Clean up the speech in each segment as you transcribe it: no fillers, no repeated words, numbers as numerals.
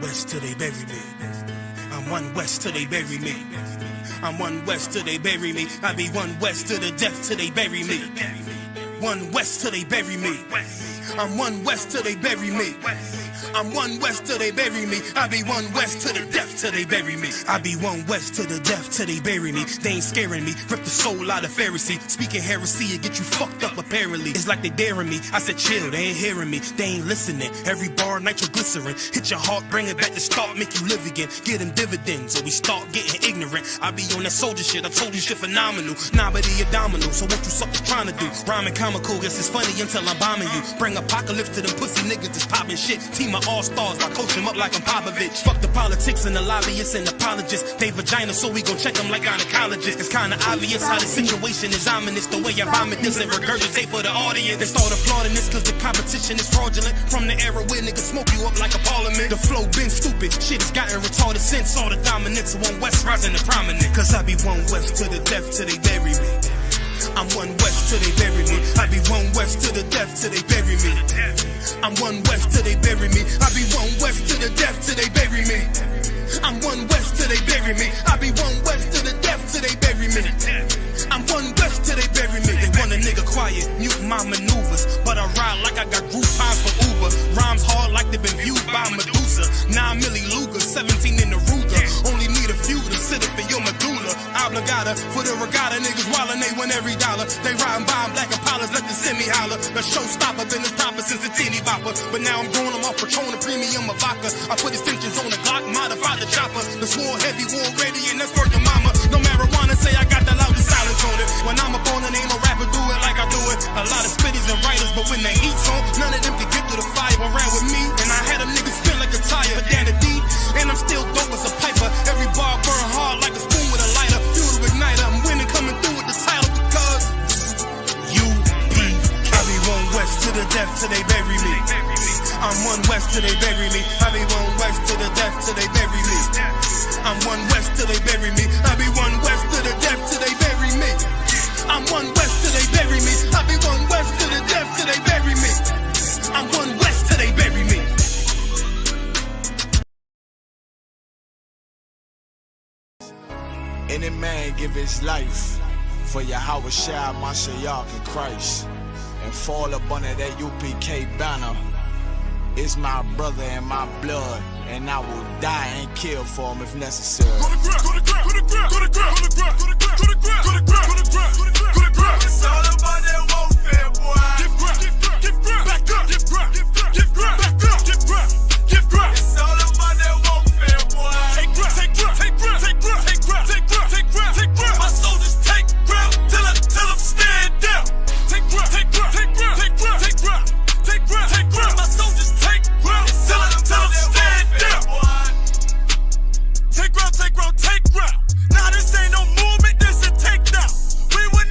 West till they bury me. I'm one West till they bury me. I'm one West till they bury me. I be one West to the death till they bury me. One West till they bury me. I'm one West till they bury me. I'm one West till they bury me. I be one West to the death till they bury me. I be one West to the death till they bury me. They ain't scaring me. Rip the soul out of Pharisee. Speaking heresy and get you fucked up apparently. It's like they daring me. I said chill, they ain't hearing me. They ain't listening. Every bar nitroglycerin. Hit your heart, bring it back to start, make you live again. Get them dividends or we start getting ignorant. I be on that soldier shit. I told you shit phenomenal. Nah, but he a domino. So what you suckers trying to do? Rhyming comical. Guess it's funny until I'm bombing you. Bring apocalypse to them pussy niggas that's popping shit. Team of all-stars, I coach them up like I'm Popovich. Fuck the politics and the lobbyists and apologists. They vagina, so we gon' check them like gynecologists. It's kinda obvious how the situation is ominous. The way I vomit this and regurgitate for the audience. They start applauding this cause the competition is fraudulent. From the era where niggas smoke you up like a parliament. The flow been stupid, shit has gotten retarded since all the dominance of one West rising to prominent. Cause I be one West to the death till they bury me. I'm one West till they bury me. I be one West to the death till they bury me. I'm one West till they bury me. I be one West to the death till they bury me. I'm one West till they bury me. I be one West to the death till they bury me. I'm one West till they bury me. They want a nigga quiet, mute my maneuvers, but I ride like I got Groupon for Uber. Rhymes hard like they been viewed by Medusa. 9 milli Luger, 17 in the Ruger. Only need a few to sit up in your medulla. Obligata for the regatta, niggas wildin', they win every dollar. They riding by in black Impalas, let the semi holler. The showstopper, been the proper since the teeny bopper. But now I'm growing them off Patron, a premium of vodka. I put extensions on the Glock, modified the chopper. The swore heavy, war ready, and that's working mama. No marijuana, say I got the loudest silence on it. When I'm up on it, ain't no rapper do it like I do it. A lot of spitties and writers, but when they heat's on, none of them can get through the fire around with me. And I had a nigga spin like a tire, but down the deep, and I'm still dope as a piper. Every bar burn hard like a spoon with a lighter. Fuel to igniter, I'm winning, coming through with the title because UPK. I be one West to the death till they bury me. I'm one West till they bury me. I be one West to the death till they bury me. I'm one West till they bury me. I be one West to the death till they bury me. I'm one West till they bury me. I be one West to the death till they bury me. I'm one West till they bury me. Any man give his life for Yahweh Shai, Mashiach, and Christ, and fall up under that UPK banner. It's my brother and my blood, and I will die and kill for him if necessary. Go to ground, go to ground, go to ground, go to ground, go to ground, go to ground, go to ground, go to ground, go to ground, go to ground. It's all about that warfare, boy. Give ground, give ground, back up, give ground, give ground, back up, give ground, give ground. It's all about that warfare, boy. Take ground, take ground, take ground, take ground, take ground, take ground, take ground, take ground. My soldiers take ground till them stand down. Take ground, take ground, take ground, take ground, take ground, take ground, take ground. My soldiers take ground till them stand down. Take ground, take ground, take ground. Nah, this ain't no movement, this a takedown. We would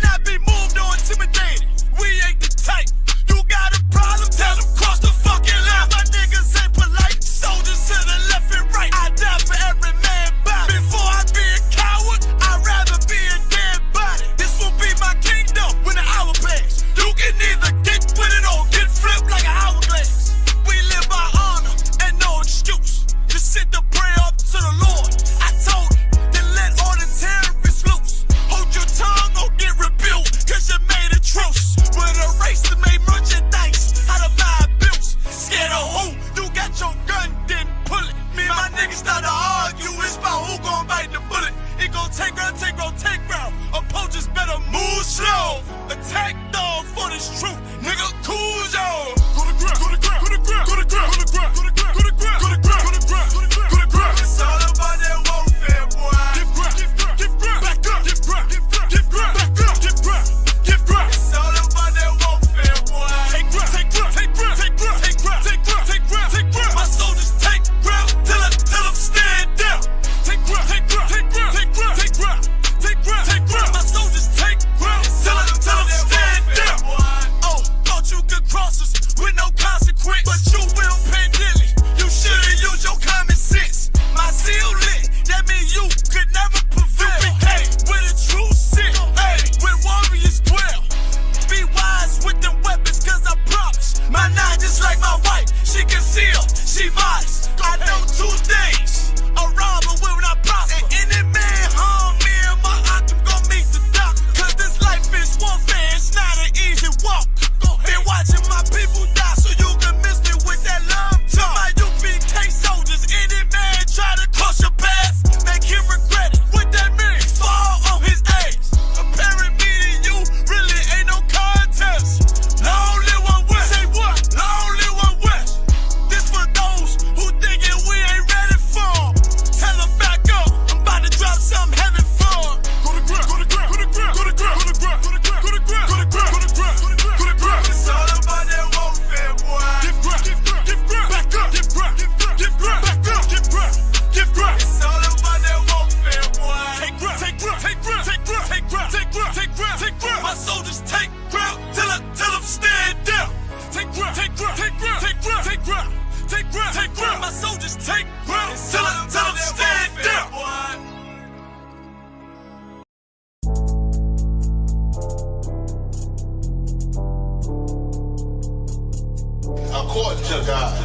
according to God,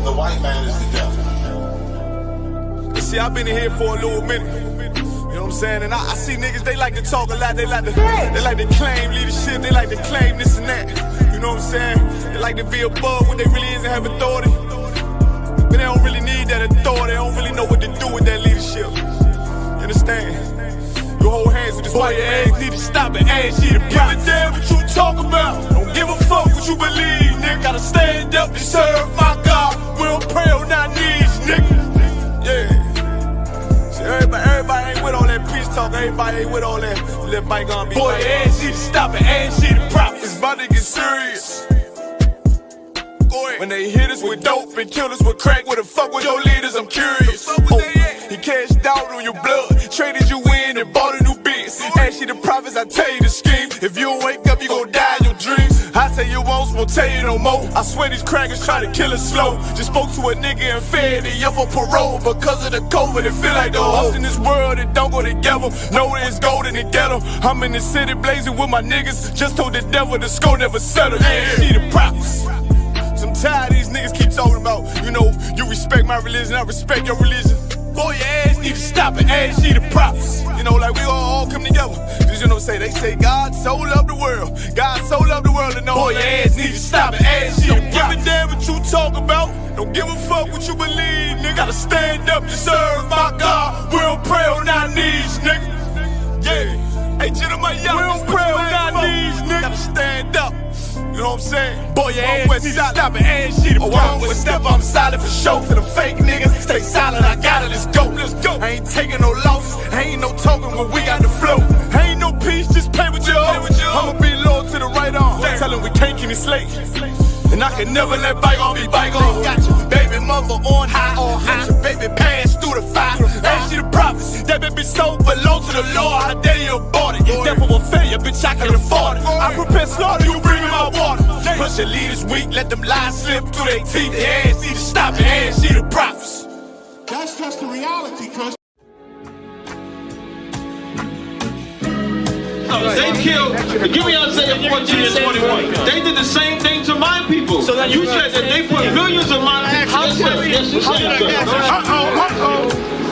the white man is the devil. See, I've been in here for a little minute. You know what I'm saying? And I see niggas, they like to talk a lot. They like to claim leadership. They like to claim this and that. You know what I'm saying? They like to be above what they really is and have authority. But they don't really need that authority. They don't really know what to do with that leadership. You understand? You hold hands with this boy, your ass need to stop it. Ass she the problem. Give a damn what you talk about. Don't give a fuck what you believe, nigga. Gotta stand up to serve my God. We don't pray on our knees, nigga. Yeah. Everybody ain't with all that peace talk. Everybody ain't with all that bygone be. Boy, ass she to stop it, ass she the problem. It's about to get serious. When they hit us with dope and kill us with crack, where the fuck with your leaders? I'm curious. He cashed out on your blood, traded you in and bought a new biz. Ask you the prophets, I tell you the scheme. If you don't wake up, you gon' die in your dreams. I tell you once, won't tell you no more. I swear these crackers try to kill us slow. Just spoke to a nigga and fed he up for parole because of the COVID. It feel like the host in this world that don't go together. Know that it's gold in the ghetto. I'm in the city blazing with my niggas. Just told the devil the score never settled. Yeah, see the prophets. I'm tired of these niggas keep talking about, you know, you respect my religion, I respect your religion. Boy, your ass need to stop it, ass she the prophets. You know, like we all come together. Cause you know, they say God so loved the world. God so loved the world, and no, boy, your ass need to stop it, ass she the prophets. Don't give a damn what you talk about. Don't give a fuck what you believe, nigga. Gotta stand up to serve my God. We don't pray on our knees, nigga. Yeah. Hey, gentlemen, young, we don't pray on our knees, nigga. Gotta stand up. You know what I'm saying? Boy, your ass need to stop it, ass she the problem. With step, I'm solid for show. To them fake niggas, stay silent, I got it, let's go, let's go. I ain't taking no losses, ain't no token when we got the flow. Ain't no peace, just play with your own. I'ma be loyal to the right arm. Tell him we can't keep me slave. And I can never let bygone be bygone. Got your baby mother on high, let your baby pass through the fire. Ask she the prophets, that baby so belong to the Lord. How dare you abort it? Death of a failure, bitch, I can afford it. I prepare slaughter, you bring me my water. Push your leaders weak, let them lies slip through their teeth. Their ass need to stop it, ass she the prophets. That's just the reality, cuz. They killed, give me Isaiah 14 and 21. They did the same thing to my people. So you said that they put millions of my actions. Yes, you said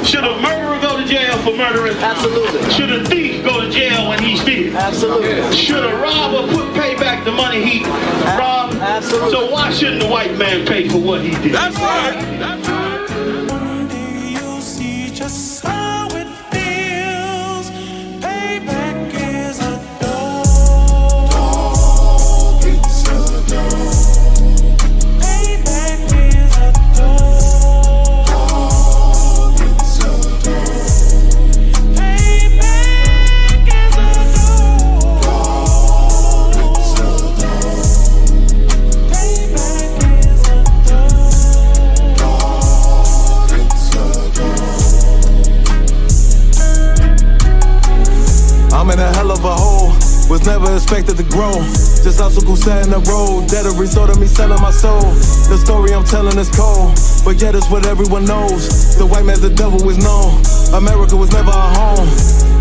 Should a murderer go to jail for murdering? Absolutely. Should a thief go to jail when he steals? Absolutely. Should a robber pay back the money he robbed? Absolutely. So why shouldn't the white man pay for what he did? That's right. That's right. One day you'll see just how it feels. Payback is a dog. It's a dog. Payback is a dog. It's a dog. Payback is a dog. It's a dog. Payback is a dog. It's a dog. I'm in a hell of a hole, was never expected to grow. Just obstacles set in the road, that a result of me selling my soul. The story I'm telling is cold, but yet it's what everyone knows. The white man's the devil is known. America was never a home,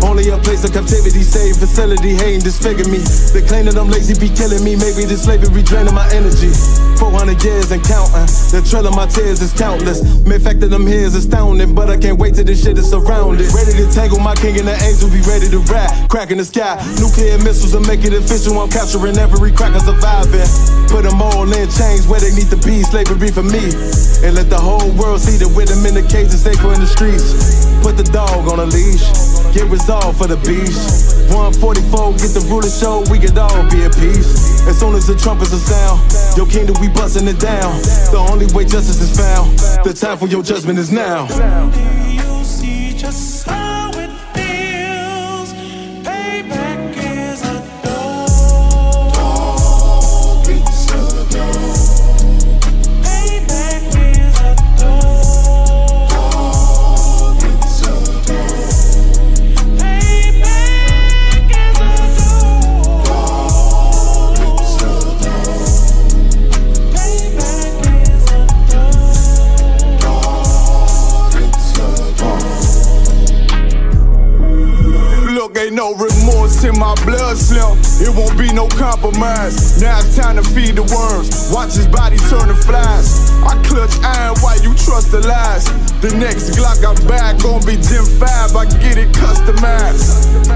only a place of captivity, safe facility, hating, disfigure me. They claim that I'm lazy, be killing me. Maybe this slavery draining my energy. 400 years and counting, the trail of my tears is countless. Main fact that I'm here is astounding, but I can't wait till this shit is surrounded. Ready to tangle my king and the angel, be ready to rap. Crack in the sky, nuclear missiles and make it official. I'm capturing every cracker surviving. Put them all in chains where they need to be, slavery for me. And let the whole world see that with them in the cage and safer in the streets. Put the dog on a leash, get resolved for the beast. 144, get the ruler show, we could all be at peace. As soon as the trumpets are sound, your kingdom we busting it down. The only way justice is found, the time for your judgment is now. Someday you'll see just how it feels. Payback is a dog. It's a dog. Payback is a dog. It's a dog. Payback is a dog. It's a dog. Payback is a dog. It's a dog. it's in my blood slim. It won't be no compromise. Now it's time to feed the worms. Watch his body turn to flies. I clutch iron while you trust the lies. The next Glock I buy gon' be Gen 5. I get it customized.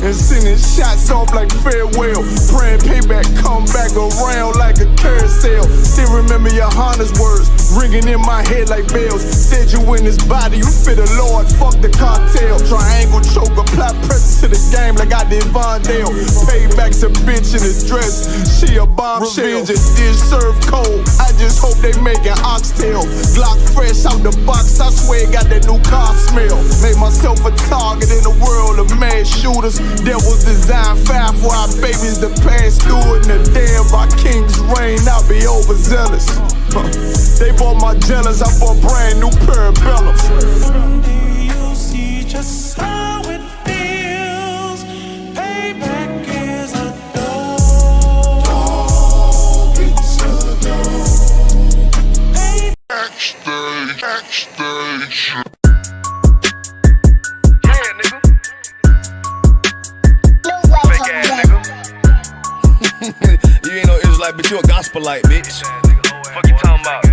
And sending shots off like farewell. Praying payback come back around like a carousel. Still remember your Honda's words ringing in my head like bells. Said you in this body, you fit the Lord, fuck the cartel. Triangle choke, apply pressure to the game like I did Vondale. Payback's a bitch in a dress, she a bombshell. Revenge is dish served cold, I just hope they make an oxtail. Glock fresh out the box, I swear it got that new car smell. Made myself a target in a world of mad shooters. Devils design fire for our babies to pass through. In the day of our king's reign, I'll be overzealous. They bought my jealous, I bought brand new parabellums. You'll see just how it feels. Payback is a dog. It's a dog. Backstage. You ain't no Israelite, but you a gospelite, bitch. Fuck you talking about?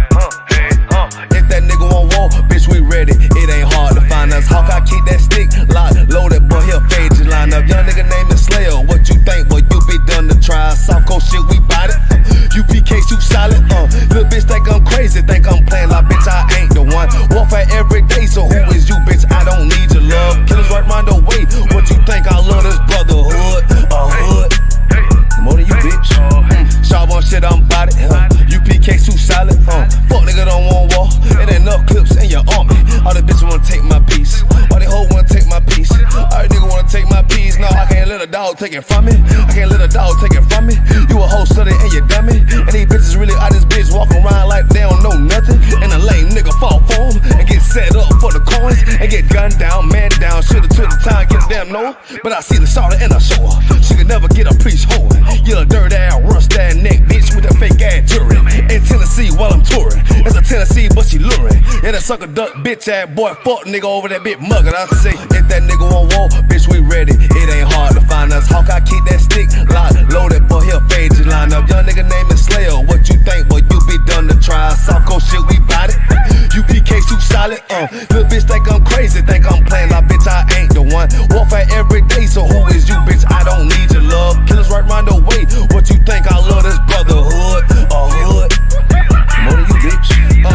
If that nigga won't walk, bitch, we ready. It ain't hard to find us. Hawk, I keep that stick locked, loaded, boy, he'll fade you line up. Young nigga named the Slayer. What you think, boy? You be done to try. Soft coast shit, we bout it. UPK too solid. Little bitch think I'm crazy, think I'm playing like bitch, I ain't the one. Warfare every day, so who is you, bitch? I don't need your love. Killers right round the way. What you think? I love this brotherhood, a hood. More than you, bitch. Sharp on shit, I'm bout it. UPK too solid. Fuck nigga don't want war. It ain't enough clips in your army. All the bitches wanna take my piece. All they hoes wanna take my piece. All they niggas wanna take my piece. No, I can't let a dog take it from me. I can't let a dog take it from me. You a hoe study and you dummy. And these bitches really out this bitch walking around like they don't know nothing. And a lame nigga fall for them and get set up for the coins and get gunned down, man down. Should've took the time, get a damn no. But I see the starter and I show her. She could never get a priest hoeing. You a dirt ass, rust ass neck bitch with a fake ass jewelry. In Tennessee while I'm touring. It's a Tennessee, but she luring. Yeah, that sucker duck bitch ass boy, fuck nigga over that bitch muggin'. I say, if that nigga won't walk, bitch, we ready. It ain't hard to find us. Hawk, I keep that stick locked, loaded, boy, he'll fade you line up. Young nigga named the Slayer. What you think, boy? You be done to try. Soft coast shit, we bout it. UPK too solid. Little bitch think I'm crazy, think I'm playing like bitch, I ain't the one. Warfare every day, so who is you, bitch? I don't need your love. Killers right round the way. What you think? I love this brotherhood, a hood. More than you, bitch.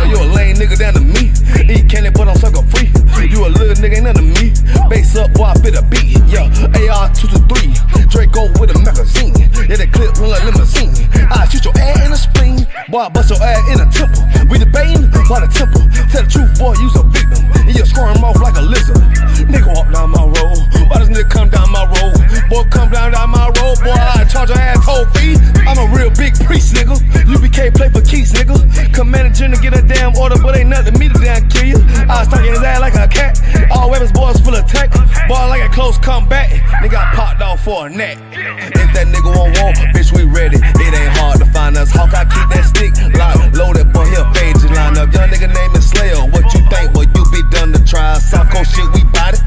You a lame nigga down to me. Eat candy, but I'm sucker free. You a little nigga, ain't nothing to me. Bass up, boy, I fit a beat. Yeah, AR-223. Draco with a magazine. Yeah, that clip run like limousine. I shoot your ass in the spleen. Boy, I bust your ass in the temple. We debating by the temple. Tell the truth, boy, you's a victim. And you'll squirm off like a lizard. Nigga walk down my road. Why does nigga come down my road? Boy, come down my road. Boy, I charge your ass toll fee. I'm a real big priest, nigga. UPK play for keys, nigga. Commanding to get a damn order, but ain't nothing to me to damn kill you. I was stalking his ass like a cat. All weapons, boys full of tech. Boy, like a close combat. Nigga got popped off for a neck. If that nigga won't walk, bitch, we ready. It ain't hard to find us. Hawk, I keep that stick locked, loaded, boy, he'll fade you line up. Young nigga named the Slayer. What you think, boy? You be done to try. Soft coast shit, we bout it.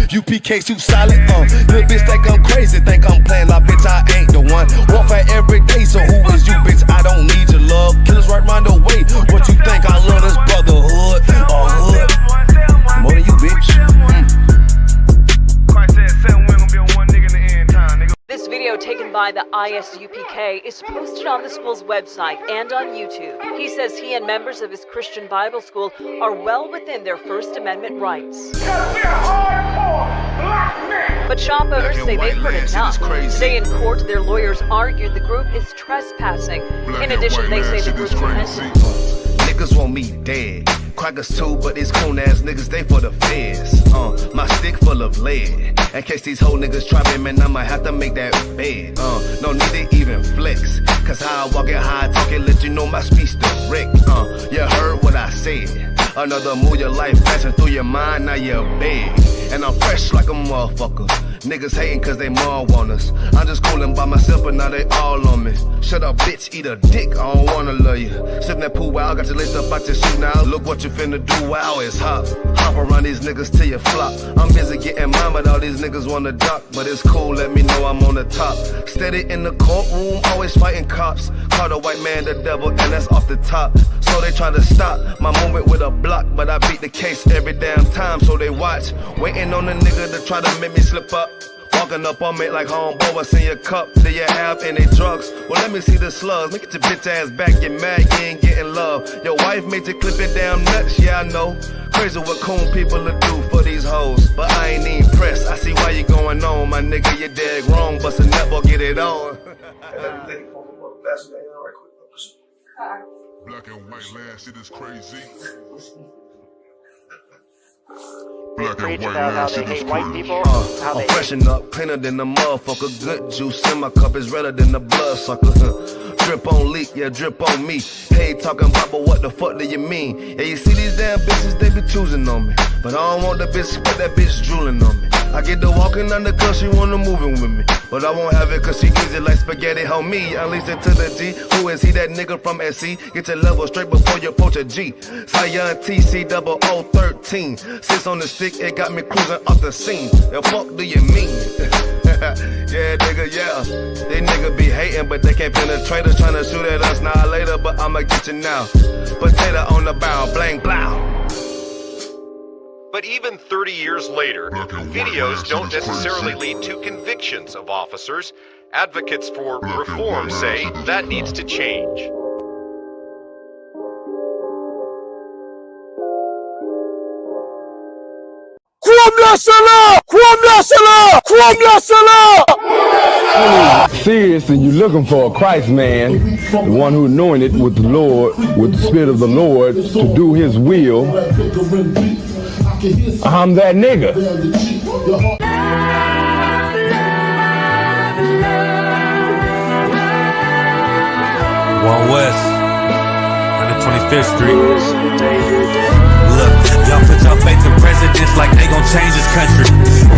UPK too solid. Little bitch think I'm crazy, think I'm playing like bitch, I ain't the one. Warfare every day, so who is you, bitch? I don't need your love. Killers right round the way. What you think? I love this brotherhood, a hood. More than you, bitch. This video taken by the ISUPK is posted on the school's website and on YouTube. He says he and members of his Christian Bible school are well within their First Amendment rights. But shop owners say they've heard enough. Today in court, their lawyers argued the group is trespassing. In addition, they say the group's repentant. Niggas want me dead. Crackers too, but these coon ass niggas, they for the feds. My stick full of lead. In case these whole niggas try me, man, I'ma have to make that bed. No need to even flex. Cause how I walk it, how I talk it, let you know my speech direct. You heard what I said. Another move, your life flashing through your mind, now you're big. And I'm fresh like a motherfucker. Niggas hating cause they mom want us. I'm just coolin' by myself, but now they all on me. Shut up, bitch, eat a dick, I don't wanna love you. Sippin' that pool wow, got you laced up out your shoe now. Look what you finna do, wow, it's hot. Hop around these niggas till you flop. I'm busy getting mine, but all these niggas wanna duck. But it's cool, let me know I'm on the top. Steady in the courtroom, always fighting cops. Call the white man the devil, and that's off the top. So they try to stop my movement with a block, but I beat the case every damn time, so they watch. Waiting on the nigga to try to make me slip up. Walking up on me like homeboy, what's in your cup? Do you have any drugs? Well, let me see the slugs. Make it your bitch ass back, get mad, you ain't getting love. Your wife made you clip it damn nuts, yeah I know. Crazy what coon people will do for these hoes, but I ain't even pressed. I see why you going on, my nigga, you dead wrong. Bust a nut, boy, get it on. Black and white land, shit is crazy. Black and white land, shit is crazy. I'm freshen up, cleaner than the motherfucker. Good juice in my cup is redder than the blood sucker. Drip on leak, yeah, drip on me. Hey, talking about, but what the fuck do you mean? Yeah, you see these damn bitches, they be choosing on me. But I don't want the bitch, but that bitch drooling on me. I get the walking under cause she wanna moving with me. But I won't have it cause she easy like spaghetti, help me. Unleash it to the G. Who is he, that nigga from SC? Get your level straight before you approach a G. Cyan TC 0013. Sits on the stick, it got me cruising off the scene. The fuck do you mean? Yeah, nigga, yeah. They nigga be hating, but they can't penetrate us. Trying to shoot at us now later, but I'ma get you now. Potato on the barrel, blang, blow. But even 30 years later, videos don't necessarily lead to convictions of officers. Advocates for reform say that needs to change. Serious, and you're looking for a Christ man, the one who anointed with the Lord, with the Spirit of the Lord, to do His will. I'm that nigga. One West, 125th Street. Look, y'all put y'all faith in presidents like they gon' change this country.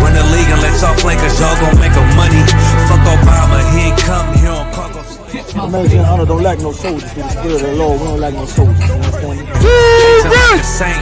Run the league and let y'all play cause y'all gon' make them money. Fuck Obama, he ain't come here on cargo. American honor don't lack no soldiers. Through the spirit of the Lord, we don't lack no soldiers. You understand me? Like a saint,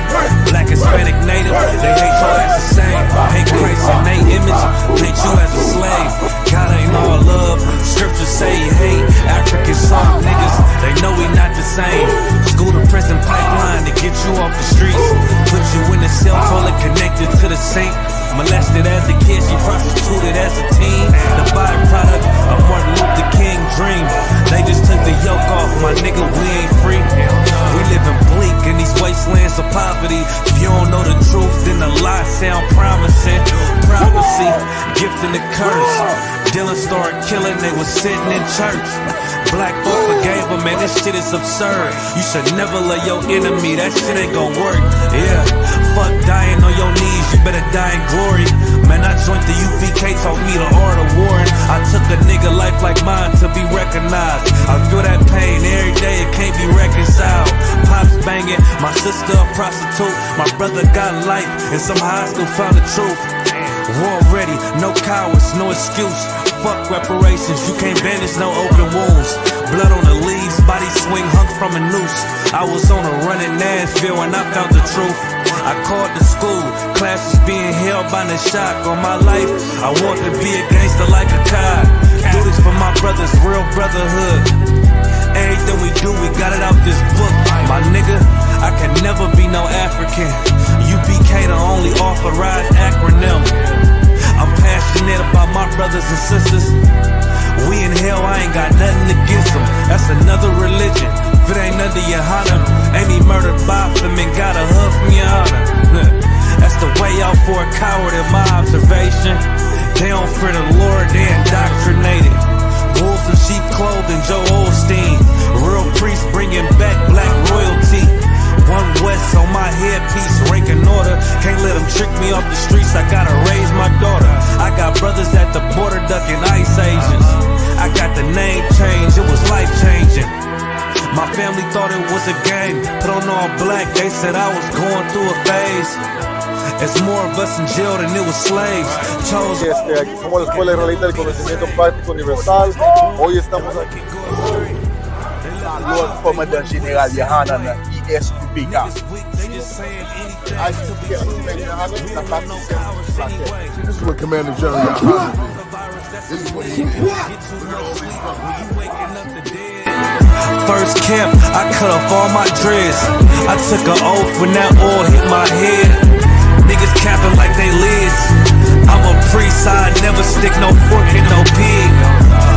black, Hispanic, native, they hate y'all as the same. Hate Christ in they image, paint you as a slave. God ain't all love, scriptures say he hate African soft niggas, they know we not the same. School to prison pipeline to get you off the streets. Put you in the cell, toilet connected to the sink. Molested as a kid, she prostituted as a teen. The byproduct of Martin Luther King dream. They just took the yoke off, my nigga, we ain't free. We living bleak in these wastelands of poverty. If you don't know the truth, then the lies sound promising. Prophecy, gift and the curse. Dylan started killing, they was sitting in church. Black folk forgave him, man, this shit is absurd. You should never love your enemy, that shit ain't gon' work. Yeah, fuck dying on your knees, you better die in glory. Man, I joined the UPK, taught me the art of warring. I took a nigga life like mine to be recognized. I feel that pain every day, it can't be reconciled. Pops banging, my sister a prostitute. My brother got life, and somehow I still found the truth. War ready, no cowards, no excuse. Fuck reparations, you can't bandage no open wounds. Blood on the leaves, body swing hung from a noose. I was on a run in Nashville and I found the truth. I called the school, classes being held by the shock on my life. I want to be a gangster like a cop. Do this for my brothers, real brotherhood. Everything we do, we got it out this book. My nigga, I can never be no African. UPK the only authorized acronym. I'm passionate about my brothers and sisters. We in hell, I ain't got nothing against them. That's another religion. If it ain't under your honor, ain't me murdered by them and got a hug from your honor. That's the way out for a coward in my observation. They don't fear the Lord, they indoctrinated. Wolves in sheep clothing, Joe Osteen. Real priests bringing back black royalty. One West on my headpiece, ranking order. Can't let them trick me off the streets, I gotta raise my daughter. I got brothers at the border ducking ICE agents. I got the name change, it was life changing. My family thought it was a game, put on all black, they said I was going through a phase. There's more of us in jail than it was slaves. Chose. Aquí somos la Escuela Israelita del Conocimiento Práctico Universal. Hoy estamos aquí. Lord Commandant General Yohanan ISUPK. This is what Commander General Yohanan did. This is what he did. First camp, I cut off all my dreads. I took an oath when that oil hit my head. Niggas capping like they lids. I'm a priest, I never stick no fork in no pig.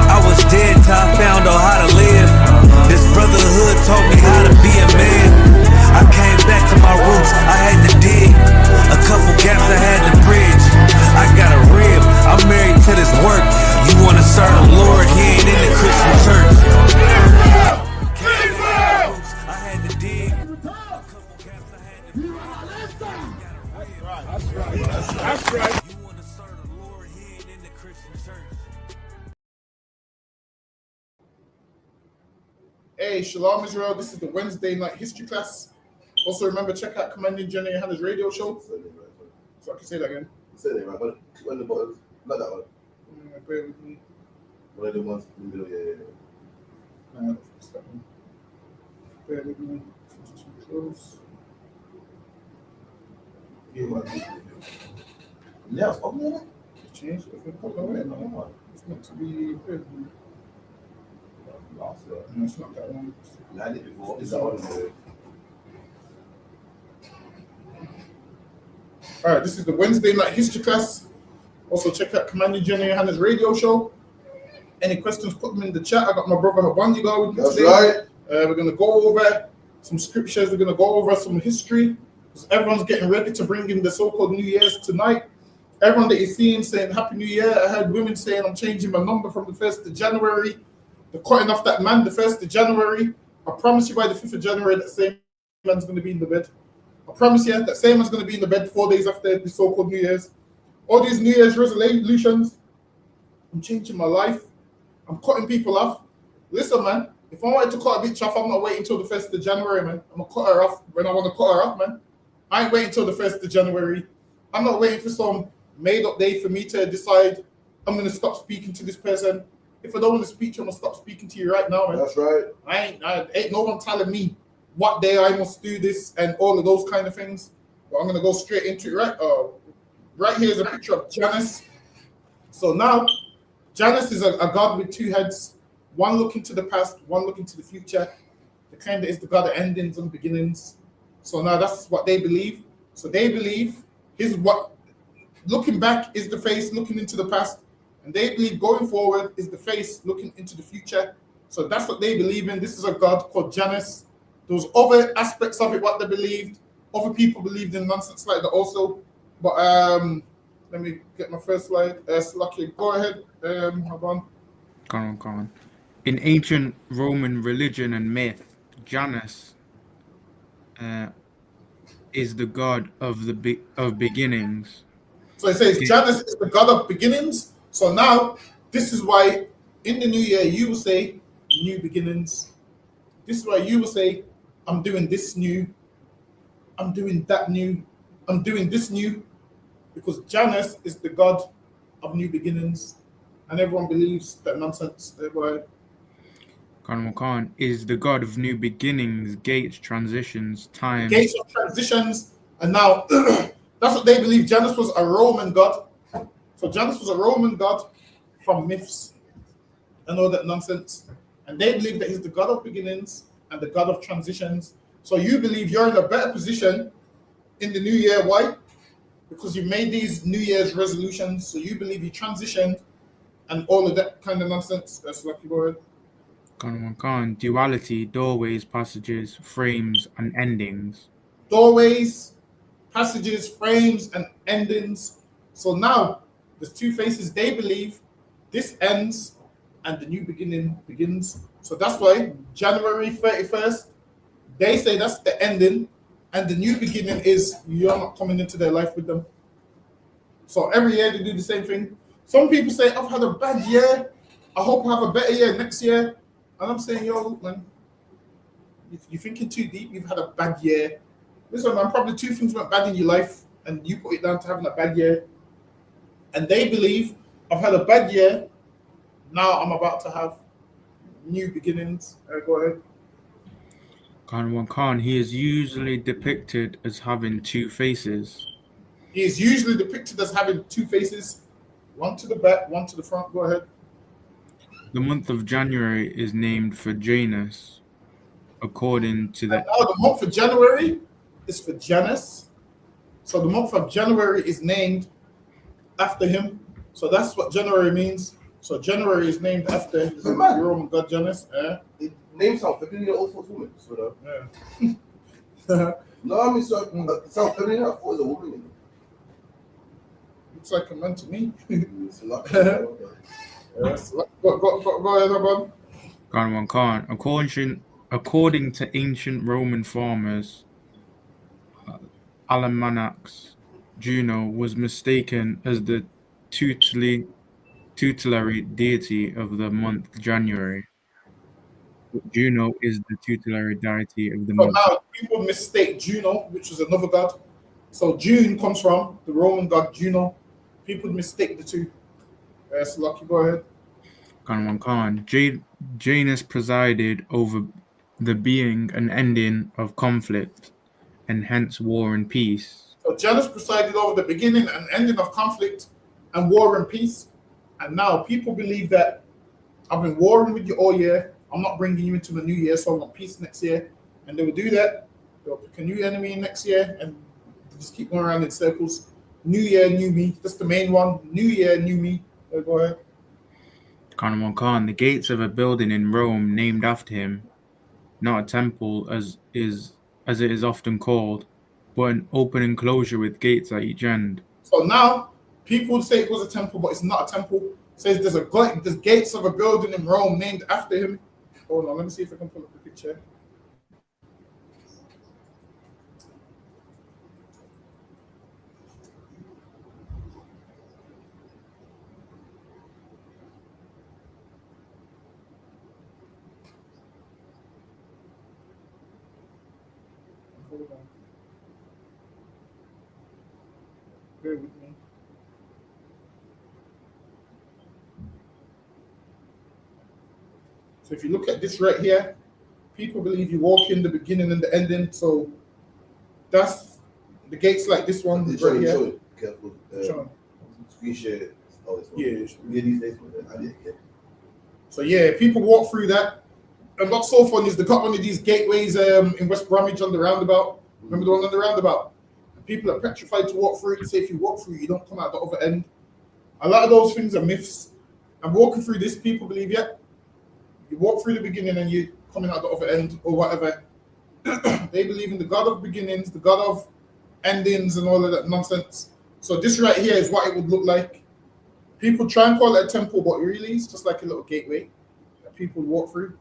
I was dead till I found out how to live. This brotherhood taught me how to be a man. I came back to my roots, I had to dig. A couple gaps I had to bridge. I got a rib, I'm married to this work. You wanna serve the Lord, he ain't in the Christian church. That's right. Hey, Shalom Israel. This is the Wednesday night history class. Also, remember, check out Commanding General Yohanan's radio show. So I can say that again. Say that right, but when the bottom, not that one. Bear with me. One of the ones in the middle, yeah. Nah, that's that one. Bear with me. It's too close. Yeah, man. Yeah, it's up there. It's changed. It's meant to be. Bear with me. No, it's not that one. I did before. It's that one. All right, this is the Wednesday night history class. Also, check out Commanding General Yohanan's radio show. Any questions, put them in the chat. I got my brother Habaniga with me today. Right. We're going to go over some scriptures. We're going to go over some history. Because everyone's getting ready to bring in the so-called New Year's tonight. Everyone that you're seeing saying Happy New Year. I heard women saying I'm changing my number from the 1st of January. They're cutting off that man the 1st of January. I promise you by the 5th of January, that same man's going to be in the bed. I promise you that same man's going to be in the bed 4 days after the so-called New Year's. All these New Year's resolutions, I'm changing my life. I'm cutting people off. Listen, man, if I wanted to cut a bitch off, I'm not waiting until the 1st of January, man. I'm going to cut her off when I want to cut her off, man. I ain't waiting until the 1st of January. I'm not waiting for some made-up day for me to decide I'm going to stop speaking to this person. If I don't want to speak to you, I'm going to stop speaking to you right now, man. That's right. I ain't no one telling me what day I must do this and all of those kind of things. But I'm going to go straight into it, right? Right here is a picture of Janus. So now, Janus is a god with two heads, one looking to the past, one looking to the future. The kind that is the god of endings and beginnings. So now that's what they believe. So they believe looking back is the face looking into the past, and they believe going forward is the face looking into the future. So that's what they believe in. This is a god called Janus. There was other aspects of it, what they believed. Other people believed in nonsense like that also. But let me get my first slide. Lucky, go ahead. Hold on. Go on. In ancient Roman religion and myth, Janus is the god of beginnings. So it says Janus is the god of beginnings. So now this is why in the new year you will say new beginnings. This is why you will say, I'm doing this new, I'm doing that new, I'm doing this new, because Janus is the god of new beginnings, and everyone believes that nonsense. Thereby, Khan is the god of new beginnings, gates, transitions, time. Gates of transitions, and now that's what they believe. Janus was a Roman god. So Janus was a Roman god from myths and all that nonsense. And they believe that he's the god of beginnings and the god of transitions. So you believe you're in a better position in the new year. Why? Because you made these New Year's resolutions. So you believe you transitioned and all of that kind of nonsense. That's Lucky, go ahead. Khan, duality, doorways, passages, frames, and endings. Doorways, passages, frames, and endings. So now there's two faces. They believe this ends and the new beginning begins. So that's why January 31st, they say that's the ending, and the new beginning is you're not coming into their life with them. So every year they do the same thing. Some people say, I've had a bad year. I hope I have a better year next year. And I'm saying, yo, look, man, if you're thinking too deep, you've had a bad year. Listen, man, probably two things went bad in your life, and you put it down to having a bad year. And they believe I've had a bad year. Now I'm about to have new beginnings. Go ahead. Khan, he is usually depicted as having two faces. He is usually depicted as having two faces, one to the back, one to the front. Go ahead. The month of January is named for Janus, according to the. And now the month of January is for Janus. So the month of January is named after him. So that's what January means. So January is named after the Roman god Janus. It names sound familiar all sorts of women. So yeah. No, I mean, so it sounds familiar. I thought it was a woman. You know? Looks like a man to me. It's a lot. Yes. Go ahead, Khan. According to ancient Roman farmers, almanacs, Juno was mistaken as the tutelary deity of the month January. Juno is the tutelary deity of the So month. now people mistake Juno, which is another god. So June comes from the Roman god Juno. People mistake the two. So Lucky, go ahead. Khan. Janus presided over the being and ending of conflict, and hence war and peace. So Janus presided over the beginning and ending of conflict and war and peace. And now people believe that I've been warring with you all year. I'm not bringing you into the new year, so I want peace next year. And they will do that. They'll pick a new enemy next year and just keep going around in circles. New year, new me. That's the main one. New year, new me. Go ahead. Khan. The gates of a building in Rome named after him, not a temple as it is often called, but an open enclosure with gates at each end. So now people say it was a temple, but it's not a temple. It says there's gates of a building in Rome named after him. Hold on, let me see if I can pull up the picture. Hold on. Bear with me. So if you look at this right here, people believe you walk in the beginning and the ending. So that's the gates like this one right here. Careful. Show Screen share. Yeah. These days, I didn't get. So yeah, people walk through that. And what's so fun is they got one of these gateways in West Bromwich on the roundabout. Remember the one on the roundabout? And people are petrified to walk through it. Say if you walk through, you don't come out the other end. A lot of those things are myths. And walking through this, people believe, yeah, you walk through the beginning and you're coming out the other end or whatever. They believe in the God of beginnings, the God of endings and all of that nonsense. So this right here is what it would look like. People try and call it a temple, but really it's just like a little gateway that people walk through.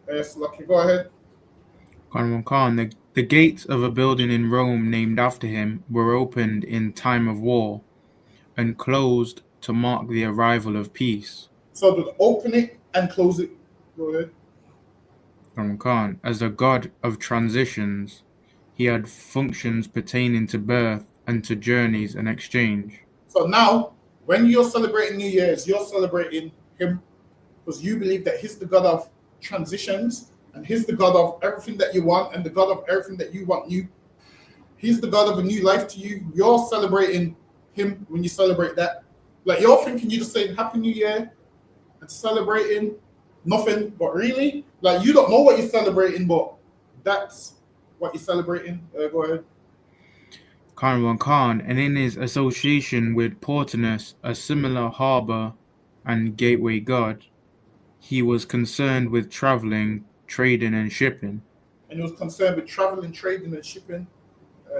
So Lucky, go ahead. Khan. The gates of a building in Rome named after him were opened in time of war and closed to mark the arrival of peace. So to open it and close it. Go ahead. Khan. As a god of transitions, he had functions pertaining to birth and to journeys and exchange. So now, when you're celebrating New Year's, you're celebrating him because you believe that he's the God of transitions and he's the God of everything that you want and the God of everything that you want new. He's the God of a new life to you. You're celebrating him when you celebrate that. Like you're thinking you're just saying Happy New Year and celebrating nothing, but really, like you don't know what you're celebrating, but that's what you're celebrating. Go ahead. Khan, and in his association with Portunus, a similar harbour and gateway god, he was concerned with travelling, trading, and shipping. And he was concerned with traveling, trading, and shipping.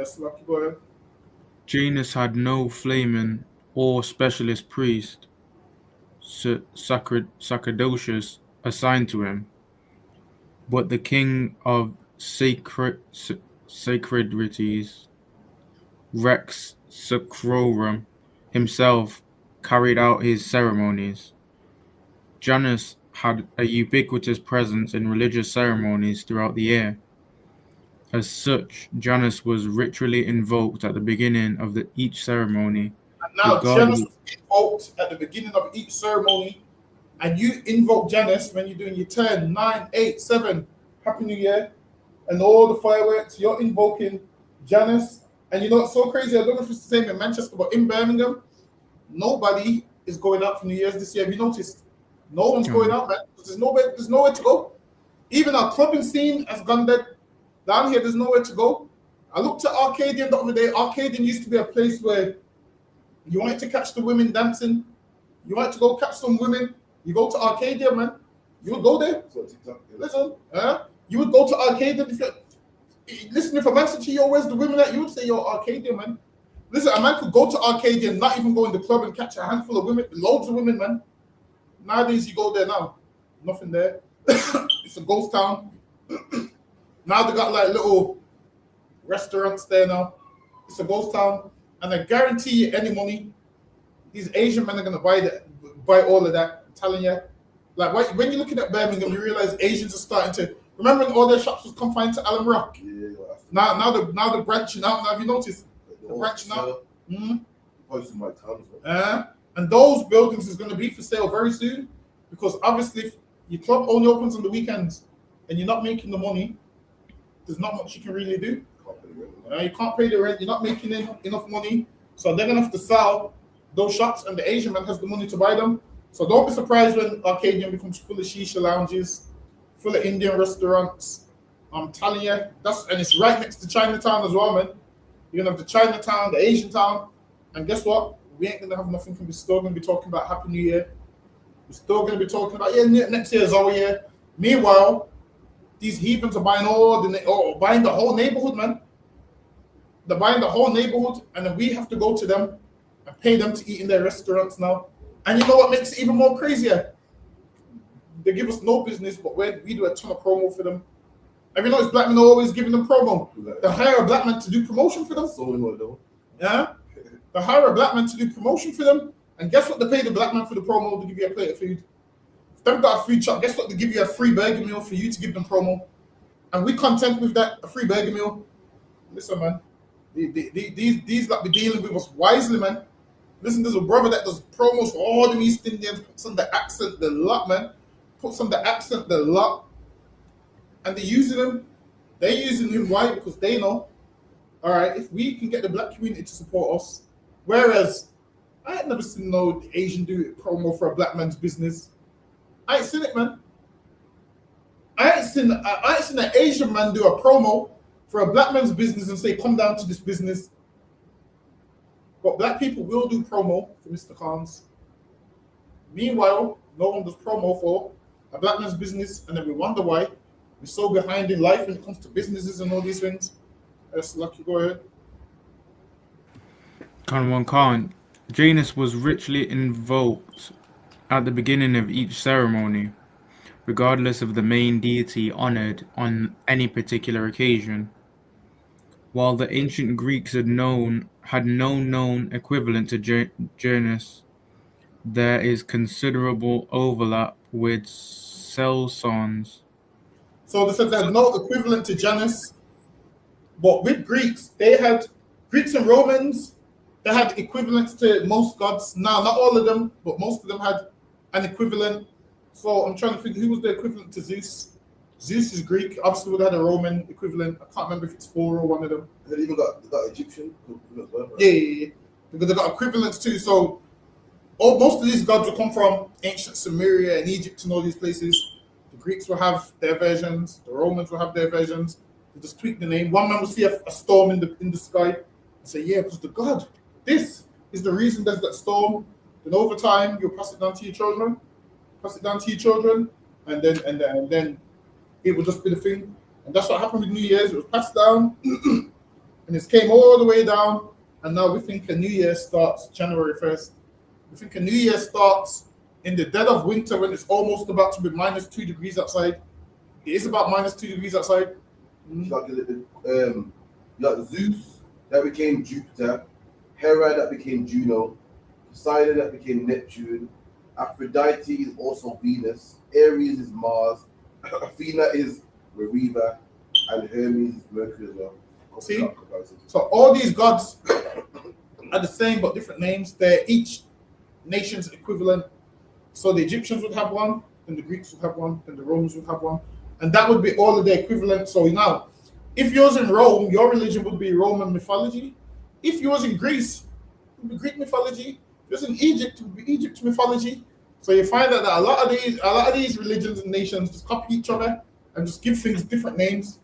So Lucky, go ahead. Janus had no flamen or specialist priest, sacerdotes assigned to him, but the king of sacredities, Rex Sacrorum, himself carried out his ceremonies. Janus had a ubiquitous presence in religious ceremonies throughout the year. As such, Janus was ritually invoked at the beginning of each ceremony, And now Janus regardless. was invoked at the beginning of each ceremony, and you invoke Janus when you're doing your 10, 9, 8, 7, Happy New Year, and all the fireworks. You're invoking Janus. And you know what's so crazy? I don't know if it's the same in Manchester, but in Birmingham, nobody is going out for New Year's this year. Have you noticed? No one's going out, man. There's nowhere to go. Even our clubbing scene has gone dead. Down here, there's nowhere to go. I looked at Arcadian the other day. Arcadian used to be a place where you wanted to catch the women dancing. You wanted to go catch some women. You go to Arcadia, man. You would go there. Listen, you would go to Arcadia. If a man said to you, where's the women at? You would say, yo, Arcadia, man. Listen, a man could go to Arcadia and not even go in the club and catch a handful of women, loads of women, man. Nowadays, you go there now. Nothing there. It's a ghost town. Now they got like little restaurants there now. It's a ghost town. And I guarantee you any money, these Asian men are going to buy all of that. I'm telling you. Like when you're looking at Birmingham, you realize Asians are starting to. Remember when all their shops was confined to Allen Rock? Yeah. Now they're branching out. Now have you noticed? They're branching out. Posting my times. And those buildings is going to be for sale very soon, because obviously if your club only opens on the weekends and you're not making the money, there's not much you can really do. You can't pay the rent. You're not making enough money, so they're going to have to sell those shops, and the Asian man has the money to buy them. So don't be surprised when Arcadian becomes full of shisha lounges, full of Indian restaurants. I'm telling you, and it's right next to Chinatown as well, man. You're gonna have the Chinatown, the Asian town, and guess what? We ain't gonna have nothing. We're still gonna be talking about Happy New Year. We're still gonna be talking about next year is our year. Meanwhile, these heathens are buying buying the whole neighborhood, man. They're buying the whole neighborhood, and then we have to go to them and pay them to eat in their restaurants now. And you know what makes it even more crazier? They give us no business, but we do a ton of promo for them. Have you noticed black men are always giving them promo? They hire a black man to do promotion for them. Yeah? They hire a black man to do promotion for them. And guess what they pay the black man for the promo? To give you a plate of food. If they've got a food shop, guess what? They give you a free burger meal for you to give them promo. And we content with that, a free burger meal. Listen, man. These like be dealing with us wisely, man. Listen, there's a brother that does promos for all the East Indians, puts on the accent the lot, man. Puts on the accent the lot. And they're using him. They're using him, why? Because they know, all right, if we can get the black community to support us, whereas I ain't never seen no Asian do promo for a black man's business. I ain't seen it, man. I ain't seen an Asian man do a promo for a black man's business and say, come down to this business. But black people will do promo for Mr. Khan's. Meanwhile, no one does promo for a black man's business, and then we wonder why we're so behind in life when it comes to businesses and all these things. Yes, Lucky, go ahead. Khan. Janus was ritually invoked at the beginning of each ceremony, regardless of the main deity honored on any particular occasion. While the ancient Greeks had no known equivalent to Janus, there is considerable overlap with Celsons. So they said they had no equivalent to Janus, but with Greeks and Romans, they had equivalents to most gods. Now, not all of them, but most of them had an equivalent. So I'm trying to think who was the equivalent to Zeus. Zeus is Greek. Obviously, we had a Roman equivalent. I can't remember if it's four or one of them. They even got Egyptian. Right? Yeah. Because they got equivalents too. So most of these gods will come from ancient Sumeria and Egypt and all these places. The Greeks will have their versions. The Romans will have their versions. They just tweak the name. One man will see a storm in the sky and say, yeah, because the god, this is the reason there's that storm. Then over time, you'll pass it down to your children. And then it will just be the thing. And that's what happened with New Year's. It was passed down and it came all the way down. And now we think a New Year starts January 1st. We think a New Year starts in the dead of winter when it's almost about to be -2 degrees outside. It is about -2 degrees outside. You got Zeus that became Jupiter, Hera that became Juno, Poseidon that became Neptune, Aphrodite is also Venus, Aries is Mars, Athena is Reva, And Hermes is Mercury as well. See? So all these gods are the same but different names. They're each nation's equivalent. So the Egyptians would have one, then the Greeks would have one, then the Romans would have one. And that would be all of their equivalent. So now, if yours in Rome, your religion would be Roman mythology. If yours in Greece, it would be Greek mythology. If yours in Egypt, it would be Egypt mythology. So you find that a lot of these religions and nations just copy each other and just give things different names.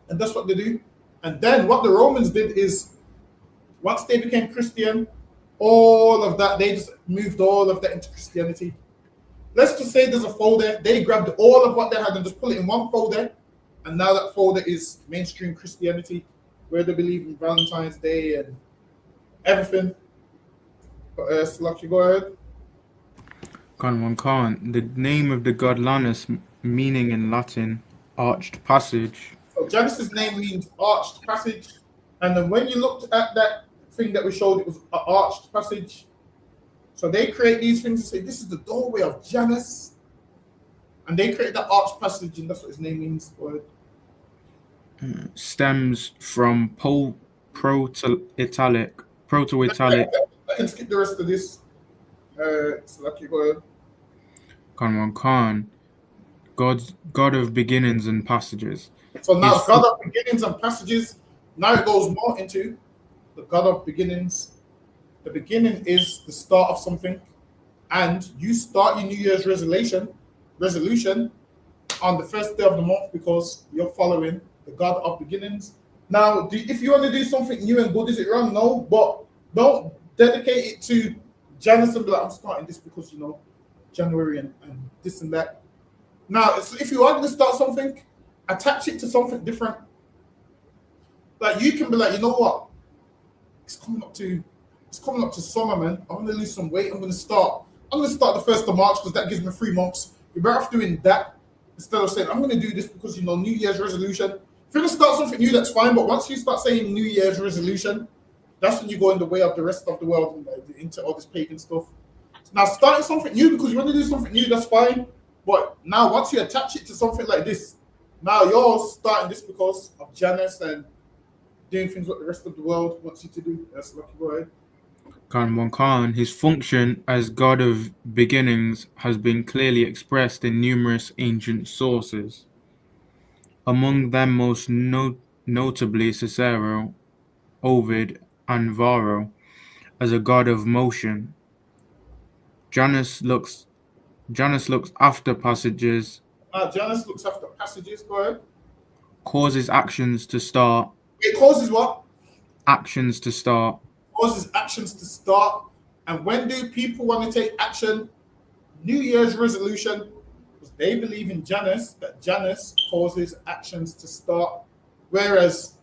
And that's what they do. And then what the Romans did is, once they became Christian, all of that, they just moved all of that into Christianity. Let's just say there's a folder. They grabbed all of what they had and just put it in one folder. And now that folder is mainstream Christianity, where they believe in Valentine's Day and everything. But Slaki, go ahead. Khan. The name of the god Lanus, meaning in Latin, arched passage. So Janus's name means arched passage. And then when you looked at that thing that we showed, it was an arched passage. So they create these things and say, this is the doorway of Janus. And they create that arched passage, and that's what his name means. Stems from Proto-Italic. I can skip the rest of this. Slaki, go ahead. Khan. God of beginnings and passages. So now God of beginnings and passages, now it goes more into the God of beginnings. The beginning is the start of something, and you start your New Year's resolution on the first day of the month because you're following the God of beginnings. Now, if you want to do something new and good, is it wrong? No, but don't dedicate it to Janus and be like, I'm starting this because, January and this and that. Now, if you are going to start something, attach it to something different. Like you can be like, you know what? It's coming up to summer, man. I'm going to lose some weight. I'm going to start the 1st of March because that gives me 3 months. You're better off doing that instead of saying, I'm going to do this because, New Year's resolution. If you're going to start something new, that's fine. But once you start saying New Year's resolution, that's when you go in the way of the rest of the world and into all this pagan stuff. Now, starting something new because you want to do something new, that's fine. But now, once you attach it to something like this, now you're starting this because of Janus and doing things what the rest of the world wants you to do. That's lucky. Go ahead. Khan. His function as god of beginnings has been clearly expressed in numerous ancient sources. Among them most notably Cicero, Ovid, and Varro as a god of motion. Janus looks after passages. Janus looks after passages. Go ahead. Causes actions to start. It causes what? Actions to start. Causes actions to start. And when do people want to take action? New Year's resolution, because they believe in Janus, that Janus causes actions to start. Whereas,